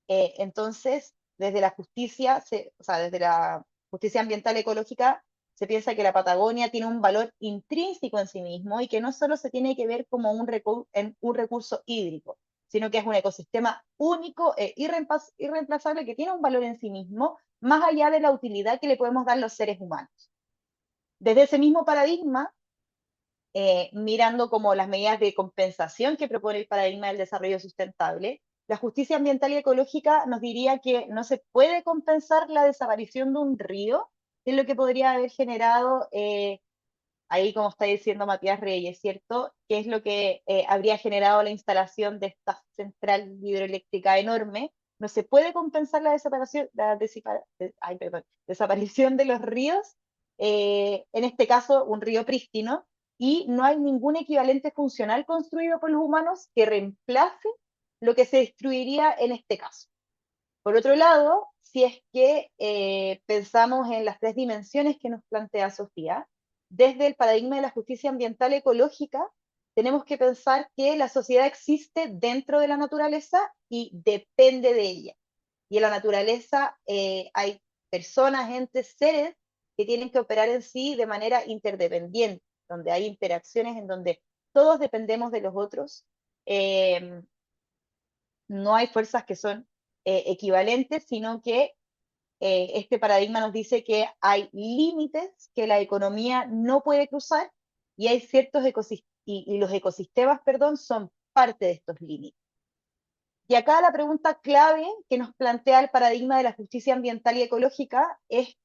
Entonces, desde la justicia, o sea, desde la justicia ambiental ecológica, se piensa que la Patagonia tiene un valor intrínseco en sí mismo y que no solo se tiene que ver como un recurso hídrico, sino que es un ecosistema único e irreemplazable que tiene un valor en sí mismo, más allá de la utilidad que le podemos dar los seres humanos. Desde ese mismo paradigma, mirando como las medidas de compensación que propone el paradigma del desarrollo sustentable, la justicia ambiental y ecológica nos diría que no se puede compensar la desaparición de un río, que es lo que podría haber generado, ahí como está diciendo Matías Reyes, ¿cierto? ¿Qué es lo que habría generado la instalación de esta central hidroeléctrica enorme? No se puede compensar la desaparición de los ríos, en este caso un río prístino, y no hay ningún equivalente funcional construido por los humanos que reemplace lo que se destruiría en este caso. Por otro lado, si es que pensamos en las tres dimensiones que nos plantea Sofía, desde el paradigma de la justicia ambiental ecológica, tenemos que pensar que la sociedad existe dentro de la naturaleza y depende de ella. Y en la naturaleza hay personas, entes, seres que tienen que operar en sí de manera interdependiente, donde hay interacciones en donde todos dependemos de los otros. No hay fuerzas que son equivalentes, sino que este paradigma nos dice que hay límites que la economía no puede cruzar y hay ciertos ecosistemas, y los ecosistemas, perdón, son parte de estos límites. Y acá la pregunta clave que nos plantea el paradigma de la justicia ambiental y ecológica es: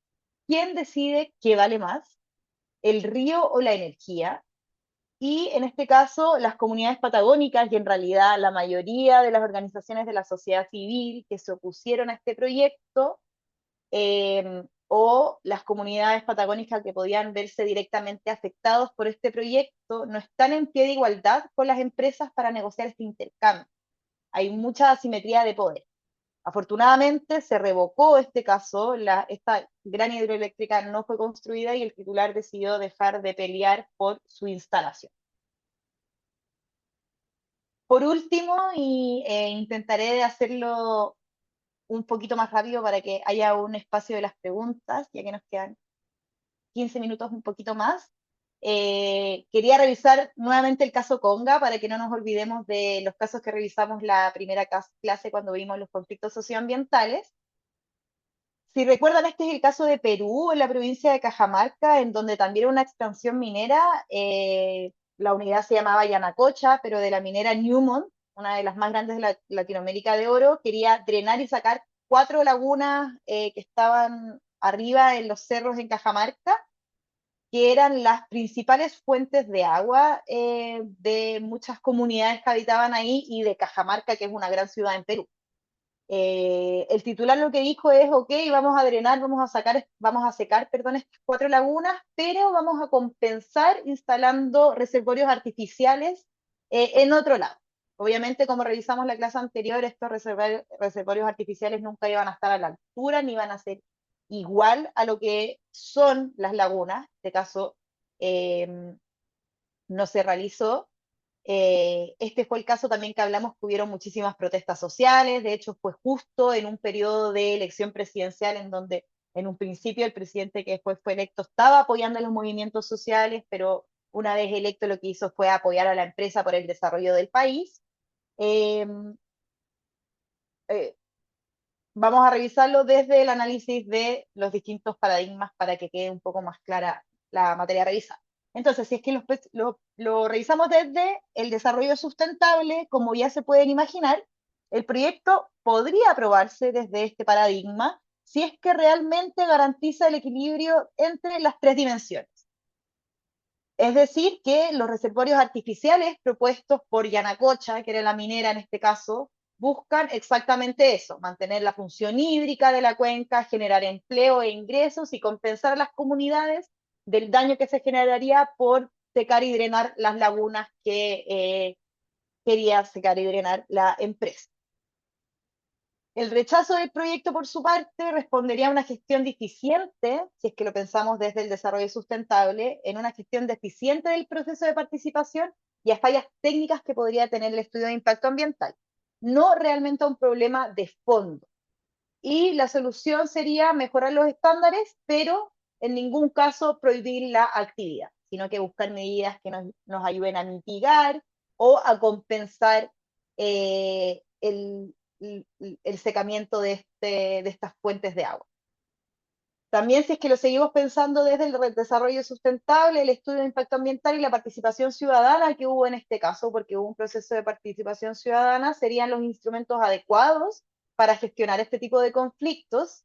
¿quién decide qué vale más, el río o la energía? Y en este caso, las comunidades patagónicas y en realidad la mayoría de las organizaciones de la sociedad civil que se opusieron a este proyecto, o las comunidades patagónicas que podían verse directamente afectados por este proyecto, no están en pie de igualdad con las empresas para negociar este intercambio. Hay mucha asimetría de poder. Afortunadamente se revocó este caso, esta gran hidroeléctrica no fue construida y el titular decidió dejar de pelear por su instalación. Por último, y intentaré hacerlo un poquito más rápido para que haya un espacio de las preguntas, ya que nos quedan 15 minutos, un poquito más. Quería revisar nuevamente el caso Conga para que no nos olvidemos de los casos que revisamos la primera clase cuando vimos los conflictos socioambientales. Si recuerdan, este es el caso de Perú, en la provincia de Cajamarca, en donde también una expansión minera, la unidad se llamaba Yanacocha, pero de la minera Newmont, una de las más grandes de Latinoamérica de oro, quería drenar y sacar 4 lagunas que estaban arriba en los cerros en Cajamarca, que eran las principales fuentes de agua de muchas comunidades que habitaban ahí y de Cajamarca, que es una gran ciudad en Perú. El titular lo que dijo es: ok, vamos a drenar, vamos a secar, perdón, estas 4 lagunas, pero vamos a compensar instalando reservorios artificiales en otro lado. Obviamente, como revisamos la clase anterior, estos reservorios artificiales nunca iban a estar a la altura, ni iban a ser igual a lo que son las lagunas. En este caso, no se realizó. Este fue el caso también que hablamos, que hubieron muchísimas protestas sociales. De hecho fue justo en un periodo de elección presidencial en donde en un principio el presidente que después fue electo estaba apoyando a los movimientos sociales, pero una vez electo lo que hizo fue apoyar a la empresa por el desarrollo del país. vamos a revisarlo desde el análisis de los distintos paradigmas para que quede un poco más clara la materia revisada. Entonces, si es que lo revisamos desde el desarrollo sustentable, como ya se pueden imaginar, el proyecto podría aprobarse desde este paradigma si es que realmente garantiza el equilibrio entre las tres dimensiones. Es decir, que los reservorios artificiales propuestos por Yanacocha, que era la minera en este caso, buscan exactamente eso, mantener la función hídrica de la cuenca, generar empleo e ingresos y compensar a las comunidades del daño que se generaría por secar y drenar las lagunas que quería secar y drenar la empresa. El rechazo del proyecto, por su parte, respondería a una gestión deficiente, si es que lo pensamos desde el desarrollo sustentable, en una gestión deficiente del proceso de participación y a fallas técnicas que podría tener el estudio de impacto ambiental, no realmente a un problema de fondo. Y la solución sería mejorar los estándares, pero en ningún caso prohibir la actividad, sino que buscar medidas que nos ayuden a mitigar o a compensar el secamiento de estas fuentes de agua. También, si es que lo seguimos pensando desde el desarrollo sustentable, el estudio de impacto ambiental y la participación ciudadana que hubo en este caso, porque hubo un proceso de participación ciudadana, serían los instrumentos adecuados para gestionar este tipo de conflictos,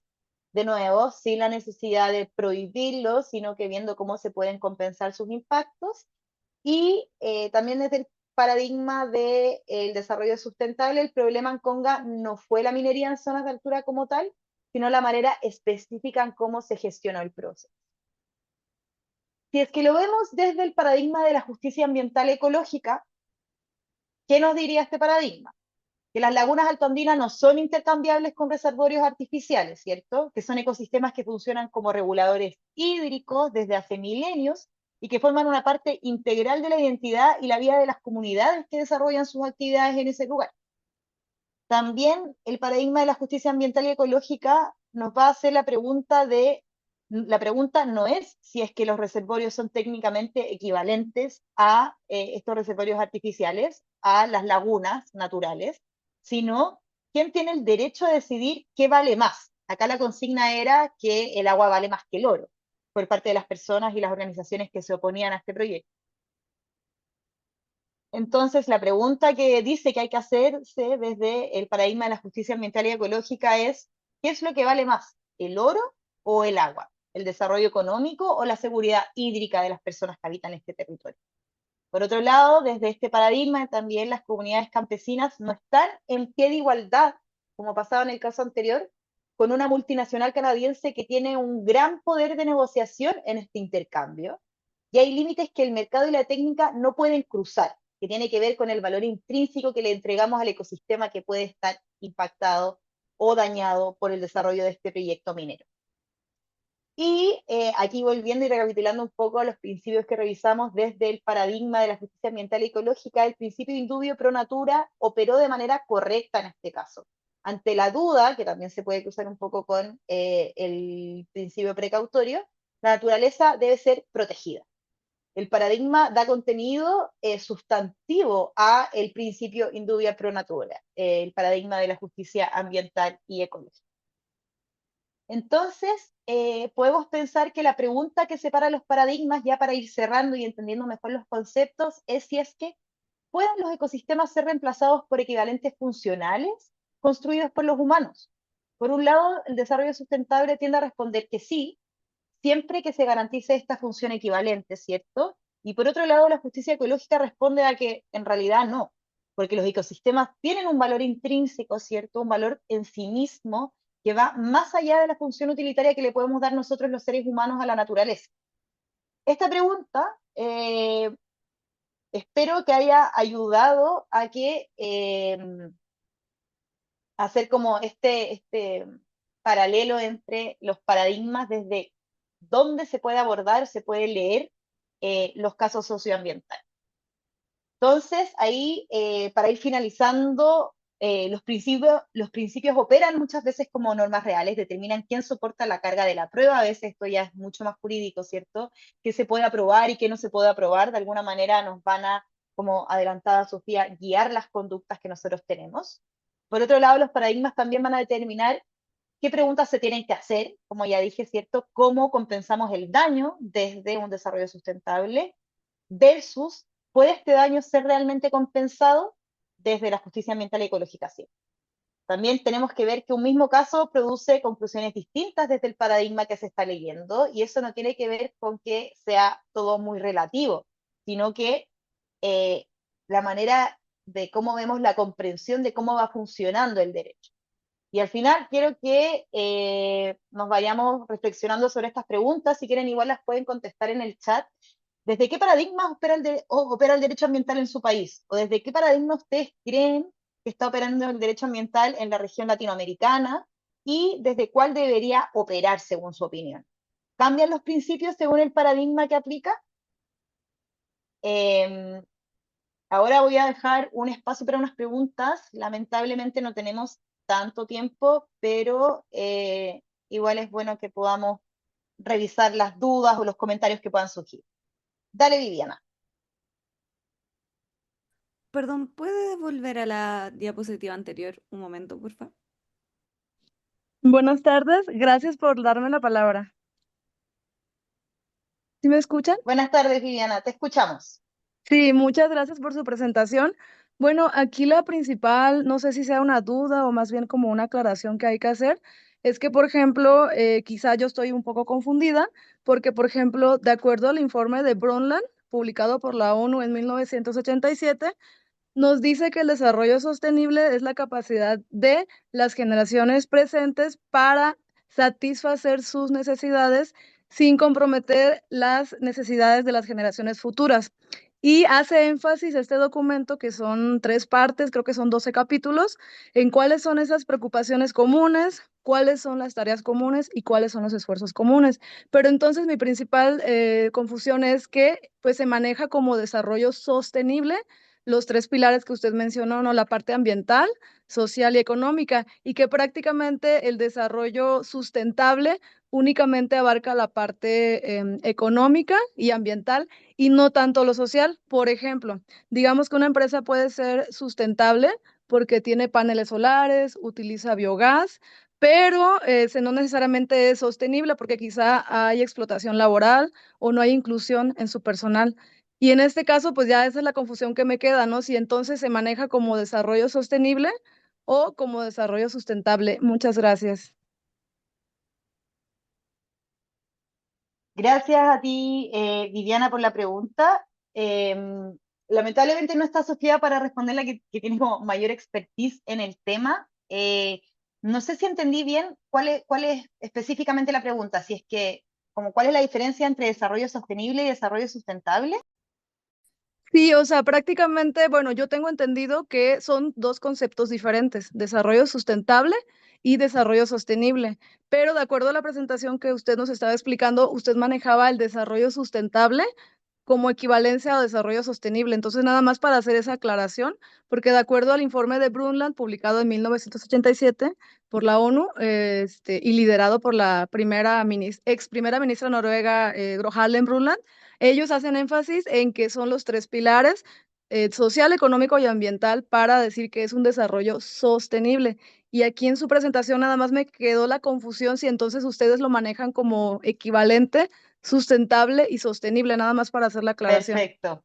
de nuevo, sin la necesidad de prohibirlos, sino que viendo cómo se pueden compensar sus impactos. Y también desde el paradigma del desarrollo sustentable, el problema en Conga no fue la minería en zonas de altura como tal, sino la manera específica en cómo se gestionó el proceso. Si es que lo vemos desde el paradigma de la justicia ambiental ecológica, ¿qué nos diría este paradigma? Que las lagunas altoandinas no son intercambiables con reservorios artificiales, ¿cierto? Que son ecosistemas que funcionan como reguladores hídricos desde hace milenios y que forman una parte integral de la identidad y la vida de las comunidades que desarrollan sus actividades en ese lugar. También el paradigma de la justicia ambiental y ecológica nos va a hacer la pregunta no es si es que los reservorios son técnicamente equivalentes a estos reservorios artificiales, a las lagunas naturales, sino quién tiene el derecho a decidir qué vale más. Acá la consigna era que el agua vale más que el oro, por parte de las personas y las organizaciones que se oponían a este proyecto. Entonces, la pregunta que dice que hay que hacerse desde el paradigma de la justicia ambiental y ecológica es, ¿qué es lo que vale más, el oro o el agua? ¿El desarrollo económico o la seguridad hídrica de las personas que habitan este territorio? Por otro lado, desde este paradigma también las comunidades campesinas no están en pie de igualdad, como pasaba en el caso anterior, con una multinacional canadiense que tiene un gran poder de negociación en este intercambio, y hay límites que el mercado y la técnica no pueden cruzar, que tiene que ver con el valor intrínseco que le entregamos al ecosistema que puede estar impactado o dañado por el desarrollo de este proyecto minero. Y aquí volviendo y recapitulando un poco los principios que revisamos desde el paradigma de la justicia ambiental y ecológica, el principio indubio pro natura operó de manera correcta en este caso. Ante la duda, que también se puede cruzar un poco con el principio precautorio, la naturaleza debe ser protegida. El paradigma da contenido sustantivo a el principio indubia pro natura, el paradigma de la justicia ambiental y ecológica. Entonces, podemos pensar que la pregunta que separa los paradigmas, ya para ir cerrando y entendiendo mejor los conceptos, es si es que pueden los ecosistemas ser reemplazados por equivalentes funcionales construidos por los humanos. Por un lado, el desarrollo sustentable tiende a responder que sí, siempre que se garantice esta función equivalente, ¿cierto? Y por otro lado, la justicia ecológica responde a que en realidad no, porque los ecosistemas tienen un valor intrínseco, ¿cierto? Un valor en sí mismo que va más allá de la función utilitaria que le podemos dar nosotros los seres humanos a la naturaleza. Esta pregunta espero que haya ayudado a que hacer como este paralelo entre los paradigmas desde dónde se puede abordar, se puede leer los casos socioambientales. Entonces, ahí, para ir finalizando, los principios operan muchas veces como normas reales, determinan quién soporta la carga de la prueba, a veces esto ya es mucho más jurídico, ¿cierto? Qué se puede aprobar y qué no se puede aprobar, de alguna manera nos van a, como adelantada Sofía, guiar las conductas que nosotros tenemos. Por otro lado, los paradigmas también van a determinar qué preguntas se tienen que hacer, como ya dije, ¿cierto? ¿Cómo compensamos el daño desde un desarrollo sustentable versus, ¿puede este daño ser realmente compensado desde la justicia ambiental y ecológica? Sí. También tenemos que ver que un mismo caso produce conclusiones distintas desde el paradigma que se está leyendo, y eso no tiene que ver con que sea todo muy relativo, sino que eh, la manera de cómo vemos la comprensión de cómo va funcionando el derecho. Y al final quiero que nos vayamos reflexionando sobre estas preguntas. Si quieren, igual las pueden contestar en el chat. ¿Desde qué paradigma opera el derecho ambiental en su país? ¿O desde qué paradigma ustedes creen que está operando el derecho ambiental en la región latinoamericana? ¿Y desde cuál debería operar según su opinión? ¿Cambian los principios según el paradigma que aplica? Eh, Ahora voy a dejar un espacio para unas preguntas. Lamentablemente no tenemos tanto tiempo, pero igual es bueno que podamos revisar las dudas o los comentarios que puedan surgir. Dale, Viviana. Perdón, ¿puede volver a la diapositiva anterior un momento, por favor? Buenas tardes, gracias por darme la palabra. ¿Sí me escuchan? Buenas tardes, Viviana. Te escuchamos. Sí, muchas gracias por su presentación. Bueno, aquí la principal, no sé si sea una duda o más bien como una aclaración que hay que hacer, es que, por ejemplo, quizá yo estoy un poco confundida, porque, por ejemplo, de acuerdo al informe de Brundtland, publicado por la ONU en 1987, nos dice que el desarrollo sostenible es la capacidad de las generaciones presentes para satisfacer sus necesidades sin comprometer las necesidades de las generaciones futuras. Y hace énfasis este documento, que son 3 partes, creo que son 12 capítulos, en cuáles son esas preocupaciones comunes, cuáles son las tareas comunes y cuáles son los esfuerzos comunes. Pero entonces mi principal confusión es que pues se maneja como desarrollo sostenible los 3 pilares que usted mencionó, ¿no? La parte ambiental, social y económica, y que prácticamente el desarrollo sustentable únicamente abarca la parte económica y ambiental y no tanto lo social. Por ejemplo, digamos que una empresa puede ser sustentable porque tiene paneles solares, utiliza biogás, pero no necesariamente es sostenible porque quizá hay explotación laboral o no hay inclusión en su personal. Y en este caso, pues ya esa es la confusión que me queda, ¿no? Si entonces se maneja como desarrollo sostenible o como desarrollo sustentable. Muchas gracias. Gracias a ti, Viviana, por la pregunta. Lamentablemente no está Sofía para responderla, que tiene como mayor expertise en el tema. No sé si entendí bien cuál es específicamente la pregunta, si es que, como cuál es la diferencia entre desarrollo sostenible y desarrollo sustentable. Sí, o sea, prácticamente, bueno, yo tengo entendido que son 2 conceptos diferentes, desarrollo sustentable y desarrollo sostenible, pero de acuerdo a la presentación que usted nos estaba explicando, usted manejaba el desarrollo sustentable como equivalencia a desarrollo sostenible. Entonces, nada más para hacer esa aclaración, porque de acuerdo al informe de Brundtland, publicado en 1987 por la ONU, y liderado por la ex primera ministra noruega, Gro Harlem Brundtland, ellos hacen énfasis en que son los 3 pilares, social, económico y ambiental, para decir que es un desarrollo sostenible. Y aquí en su presentación nada más me quedó la confusión si entonces ustedes lo manejan como equivalente, sustentable y sostenible, nada más para hacer la aclaración. Perfecto.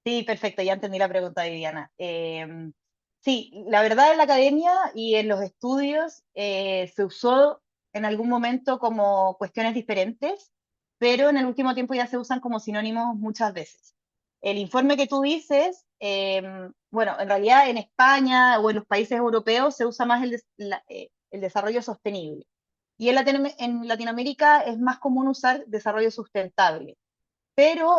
Sí, perfecto, ya entendí la pregunta, Viviana. Sí, la verdad en la academia y en los estudios se usó en algún momento como cuestiones diferentes, pero en el último tiempo ya se usan como sinónimos muchas veces. El informe que tú dices, bueno, en realidad en España o en los países europeos se usa más el desarrollo sostenible. Y en Latinoamérica es más común usar desarrollo sustentable, pero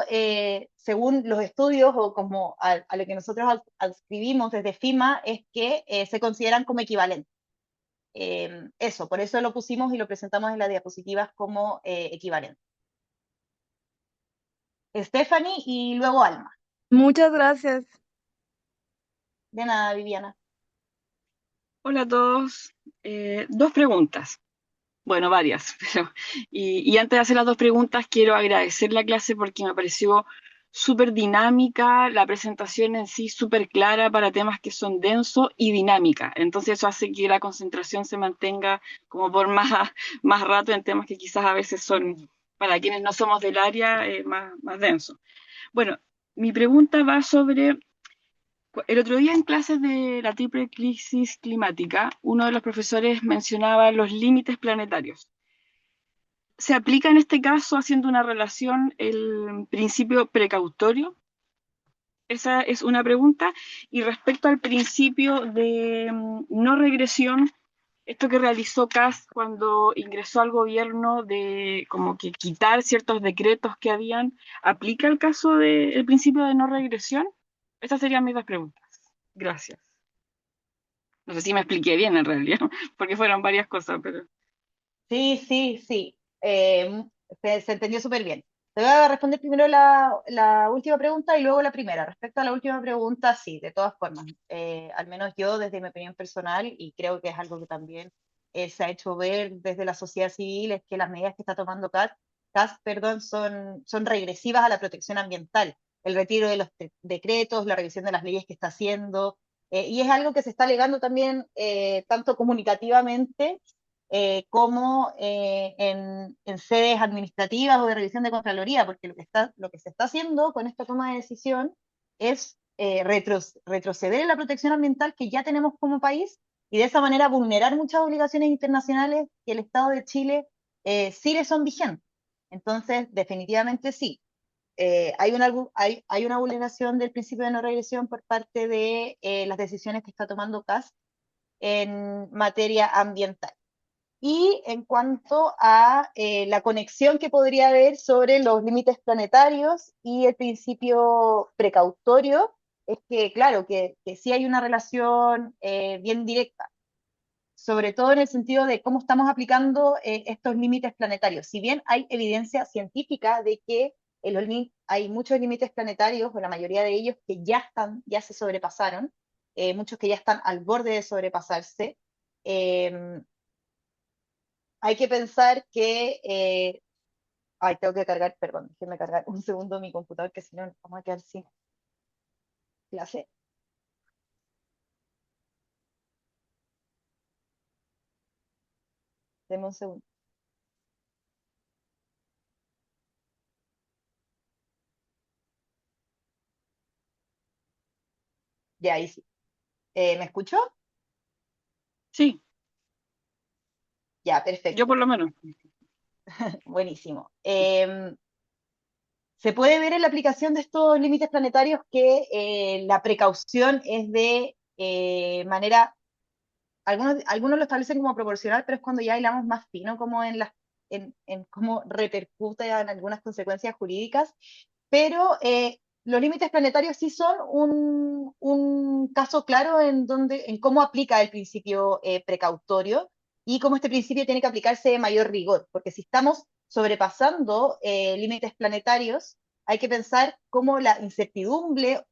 según los estudios o como a lo que nosotros adscribimos desde FIMA, es que se consideran como equivalentes. Eso, por eso lo pusimos y lo presentamos en las diapositivas como equivalente. Stephanie y luego Alma. Muchas gracias. De nada, Viviana. Hola a todos. 2 preguntas. Bueno, varias. Y antes de hacer las 2 preguntas, quiero agradecer la clase porque me pareció súper dinámica, la presentación en sí súper clara para temas que son densos y dinámica. Entonces eso hace que la concentración se mantenga como por más rato en temas que quizás a veces son, para quienes no somos del área, más densos. Bueno, mi pregunta va sobre, el otro día en clases de la triple crisis climática, uno de los profesores mencionaba los límites planetarios. ¿Se aplica en este caso, haciendo una relación, el principio precautorio? Esa es una pregunta. Y respecto al principio de no regresión, esto que realizó Kast cuando ingresó al gobierno de como que quitar ciertos decretos que habían, ¿aplica el caso del principio de no regresión? Esas serían mis dos preguntas. Gracias. No sé si me expliqué bien en realidad, porque fueron varias cosas, pero... Sí, sí, sí. Se entendió súper bien. Te voy a responder primero la última pregunta y luego la primera. Respecto a la última pregunta, sí, de todas formas. Al menos yo, desde mi opinión personal, y creo que es algo que también se ha hecho ver desde la sociedad civil, es que las medidas que está tomando CAS, perdón, son regresivas a la protección ambiental. El retiro de los decretos, la revisión de las leyes que está haciendo, y es algo que se está alegando también tanto comunicativamente como en sedes administrativas o de revisión de Contraloría, porque lo que se está haciendo con esta toma de decisión es retroceder en la protección ambiental que ya tenemos como país y de esa manera vulnerar muchas obligaciones internacionales que el Estado de Chile sí le son vigentes. Entonces, definitivamente sí. Hay una vulneración del principio de no regresión por parte de las decisiones que está tomando CAS en materia ambiental. Y en cuanto a la conexión que podría haber sobre los límites planetarios y el principio precautorio, es que, claro, que sí hay una relación bien directa, sobre todo en el sentido de cómo estamos aplicando estos límites planetarios. Si bien hay evidencia científica de que hay muchos límites planetarios, o la mayoría de ellos, que ya se sobrepasaron, muchos que ya están al borde de sobrepasarse, eh, hay que pensar que... ay, tengo que cargar, perdón, déjenme cargar un segundo mi computador, que si no nos vamos a quedar sin clase. Denme un segundo. Ya, ahí sí. ¿Me escuchó? Sí, Ya, yo perfecto. por lo menos. Buenísimo. Se puede ver en la aplicación de estos límites planetarios que la precaución es de manera, algunos lo establecen como proporcional, pero es cuando ya hilamos más fino como en cómo repercute en algunas consecuencias jurídicas, pero los límites planetarios sí son un caso claro en cómo aplica el principio precautorio y cómo este principio tiene que aplicarse de mayor rigor, porque si estamos sobrepasando límites planetarios, hay que pensar cómo la incertidumbre,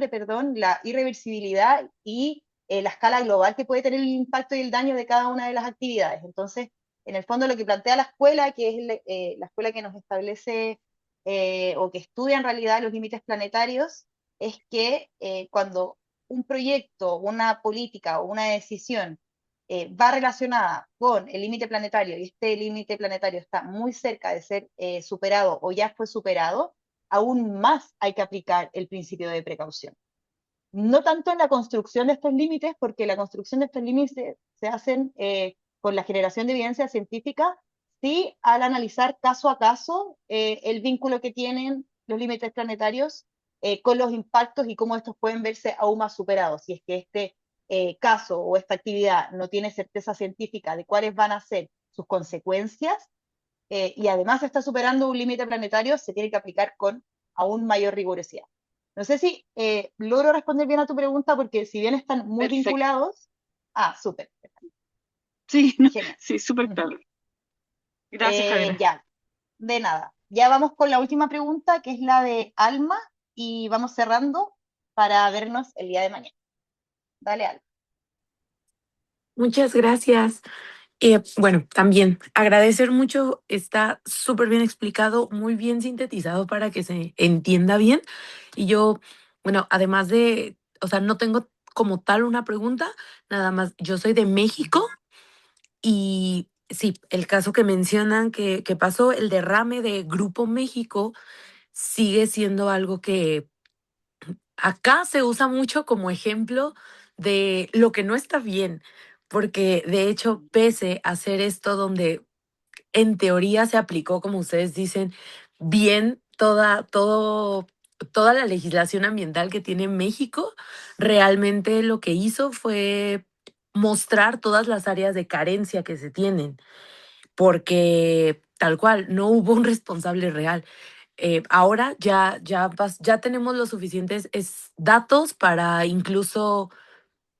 perdón, la irreversibilidad y la escala global que puede tener el impacto y el daño de cada una de las actividades. Entonces, en el fondo lo que plantea la escuela, que es la escuela que nos establece o que estudia en realidad los límites planetarios, es que cuando un proyecto, una política o una decisión va relacionada con el límite planetario y este límite planetario está muy cerca de ser superado o ya fue superado, aún más hay que aplicar el principio de precaución. No tanto en la construcción de estos límites, porque la construcción de estos límites se hacen con la generación de evidencia científica, sí al analizar caso a caso el vínculo que tienen los límites planetarios con los impactos y cómo estos pueden verse aún más superados. Si es que este caso o esta actividad no tiene certeza científica de cuáles van a ser sus consecuencias y además está superando un límite planetario, se tiene que aplicar con aún mayor rigurosidad. No sé si logro responder bien a tu pregunta, porque si bien están muy Perfecto. vinculados, súper, Sí, no, genial. sí, súper claro. Gracias, Javiera. Ya, de nada. Ya vamos con la última pregunta, que es la de Alma, y vamos cerrando para vernos el día de mañana. Dale, Alma. Muchas gracias. Bueno, también agradecer mucho, está súper bien explicado, muy bien sintetizado para que se entienda bien. Y yo, bueno, además de, o sea, no tengo como tal una pregunta, nada más, yo soy de México y sí, el caso que mencionan que pasó, el derrame de Grupo México, sigue siendo algo que acá se usa mucho como ejemplo de lo que no está bien, porque de hecho, pese a hacer esto donde en teoría se aplicó, como ustedes dicen, bien toda la legislación ambiental que tiene México, realmente lo que hizo fue mostrar todas las áreas de carencia que se tienen, porque tal cual, no hubo un responsable real. Ahora ya tenemos los suficientes datos para incluso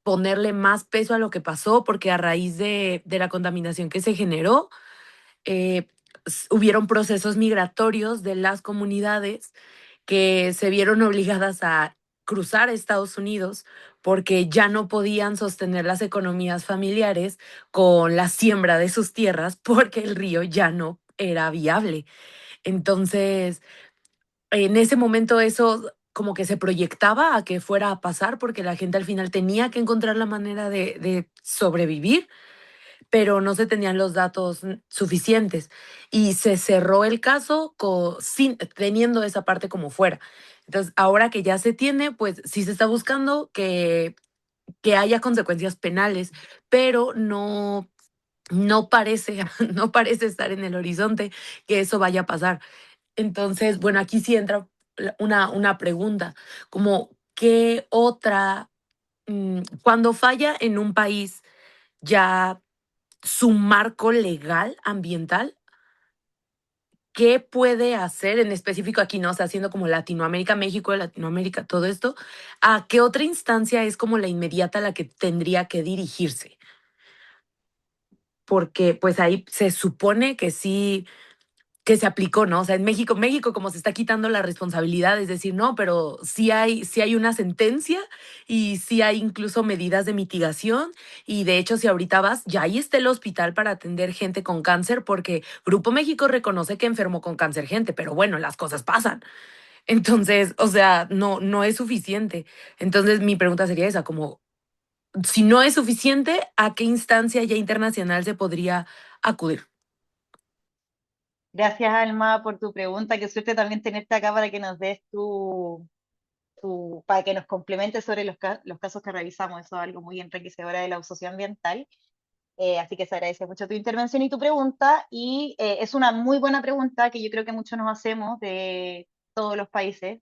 ponerle más peso a lo que pasó, porque a raíz de la contaminación que se generó, eh, hubieron procesos migratorios de las comunidades que se vieron obligadas a cruzar a Estados Unidos porque ya no podían sostener las economías familiares con la siembra de sus tierras porque el río ya no era viable. Entonces, en ese momento eso como que se proyectaba a que fuera a pasar porque la gente al final tenía que encontrar la manera de sobrevivir, pero no se tenían los datos suficientes y se cerró el caso sin, teniendo esa parte como fuera. Entonces, ahora que ya se tiene, pues sí se está buscando que haya consecuencias penales, pero no parece, no parece estar en el horizonte que eso vaya a pasar. Entonces, bueno, aquí sí entra una pregunta, como qué otra, cuando falla en un país ya su marco legal ambiental, ¿qué puede hacer en específico aquí, no? O sea, haciendo como Latinoamérica, México, Latinoamérica, todo esto, ¿a qué otra instancia es como la inmediata a la que tendría que dirigirse? Porque pues ahí se supone que sí, que se aplicó, ¿no? O sea, en México como se está quitando la responsabilidad, es decir, no, pero sí hay una sentencia y sí hay incluso medidas de mitigación y de hecho si ahorita vas, ya ahí está el hospital para atender gente con cáncer porque Grupo México reconoce que enfermó con cáncer gente, pero bueno, las cosas pasan. Entonces, o sea, no es suficiente. Entonces, mi pregunta sería esa, como si no es suficiente, ¿a qué instancia ya internacional se podría acudir? Gracias, Alma, por tu pregunta. Qué suerte también tenerte acá para que nos des para que nos complementes sobre los casos que revisamos. Eso es algo muy enriquecedor de la socioambiental. Así que se agradece mucho tu intervención y tu pregunta. Y es una muy buena pregunta que yo creo que muchos nos hacemos de todos los países.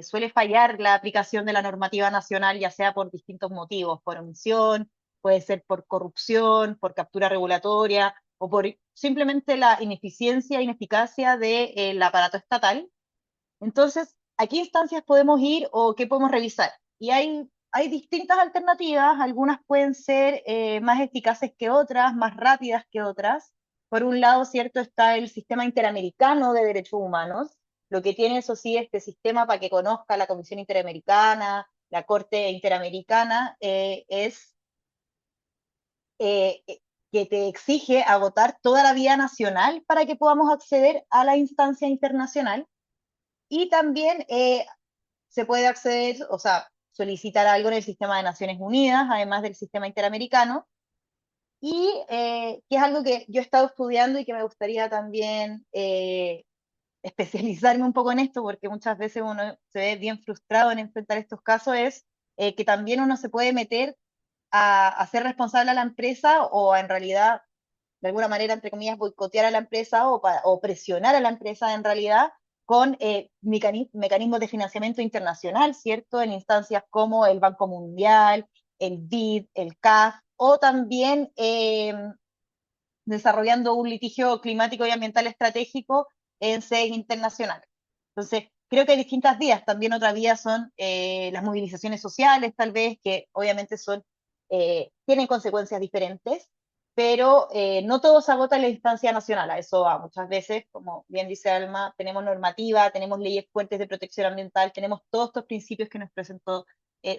Suele fallar la aplicación de la normativa nacional, ya sea por distintos motivos, por omisión, puede ser por corrupción, por captura regulatoria o por simplemente la ineficiencia e ineficacia del aparato estatal. Entonces, ¿a qué instancias podemos ir o qué podemos revisar? Y hay distintas alternativas, algunas pueden ser más eficaces que otras, más rápidas que otras. Por un lado, cierto, está el sistema interamericano de derechos humanos, lo que tiene, eso sí, este sistema para que conozca la Comisión Interamericana, la Corte Interamericana, es eh, que te exige agotar toda la vía nacional para que podamos acceder a la instancia internacional. Y también se puede acceder, o sea, solicitar algo en el sistema de Naciones Unidas, además del sistema interamericano, y que es algo que yo he estado estudiando y que me gustaría también especializarme un poco en esto, porque muchas veces uno se ve bien frustrado en enfrentar estos casos, es que también uno se puede meter a ser responsable a la empresa o en realidad, de alguna manera, entre comillas, boicotear a la empresa o presionar a la empresa en realidad con mecanismos de financiamiento internacional, ¿cierto? En instancias como el Banco Mundial, el BID, el CAF, o también desarrollando un litigio climático y ambiental estratégico en sedes internacionales. Entonces, creo que hay distintas vías. También otra vía son las movilizaciones sociales, tal vez, que obviamente tienen consecuencias diferentes, pero no todo se agota en la instancia nacional, a eso va. Muchas veces, como bien dice Alma, tenemos normativa, tenemos leyes fuertes de protección ambiental, tenemos todos estos principios que nos presentó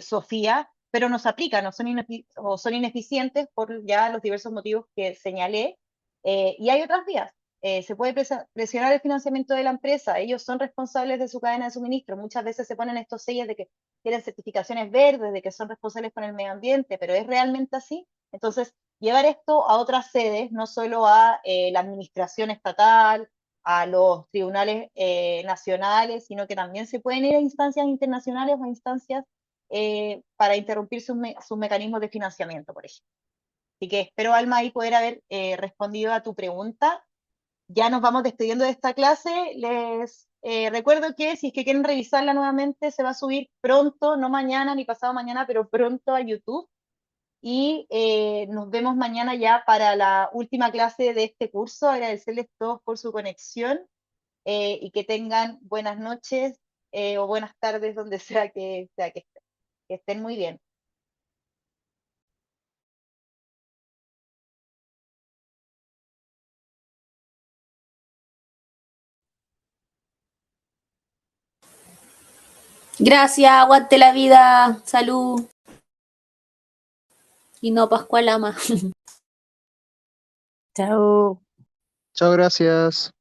Sofía, pero no se aplican o son ineficientes por ya los diversos motivos que señalé. Y hay otras vías. Se puede presionar el financiamiento de la empresa, ellos son responsables de su cadena de suministro, muchas veces se ponen estos sellos de que tienen certificaciones verdes, de que son responsables con el medio ambiente, pero ¿es realmente así? Entonces, llevar esto a otras sedes, no solo a la administración estatal, a los tribunales nacionales, sino que también se pueden ir a instancias internacionales o a instancias para interrumpir sus mecanismos de financiamiento, por ejemplo. Así que espero, Alma, ahí poder haber respondido a tu pregunta. Ya nos vamos despidiendo de esta clase. Les recuerdo que si es que quieren revisarla nuevamente, se va a subir pronto, no mañana ni pasado mañana, pero pronto a YouTube. Y nos vemos mañana ya para la última clase de este curso. Agradecerles todos por su conexión y que tengan buenas noches o buenas tardes donde sea que estén. Que estén muy bien. Gracias, aguante la vida, salud. Y no Pascualama. Chao. Chao, gracias.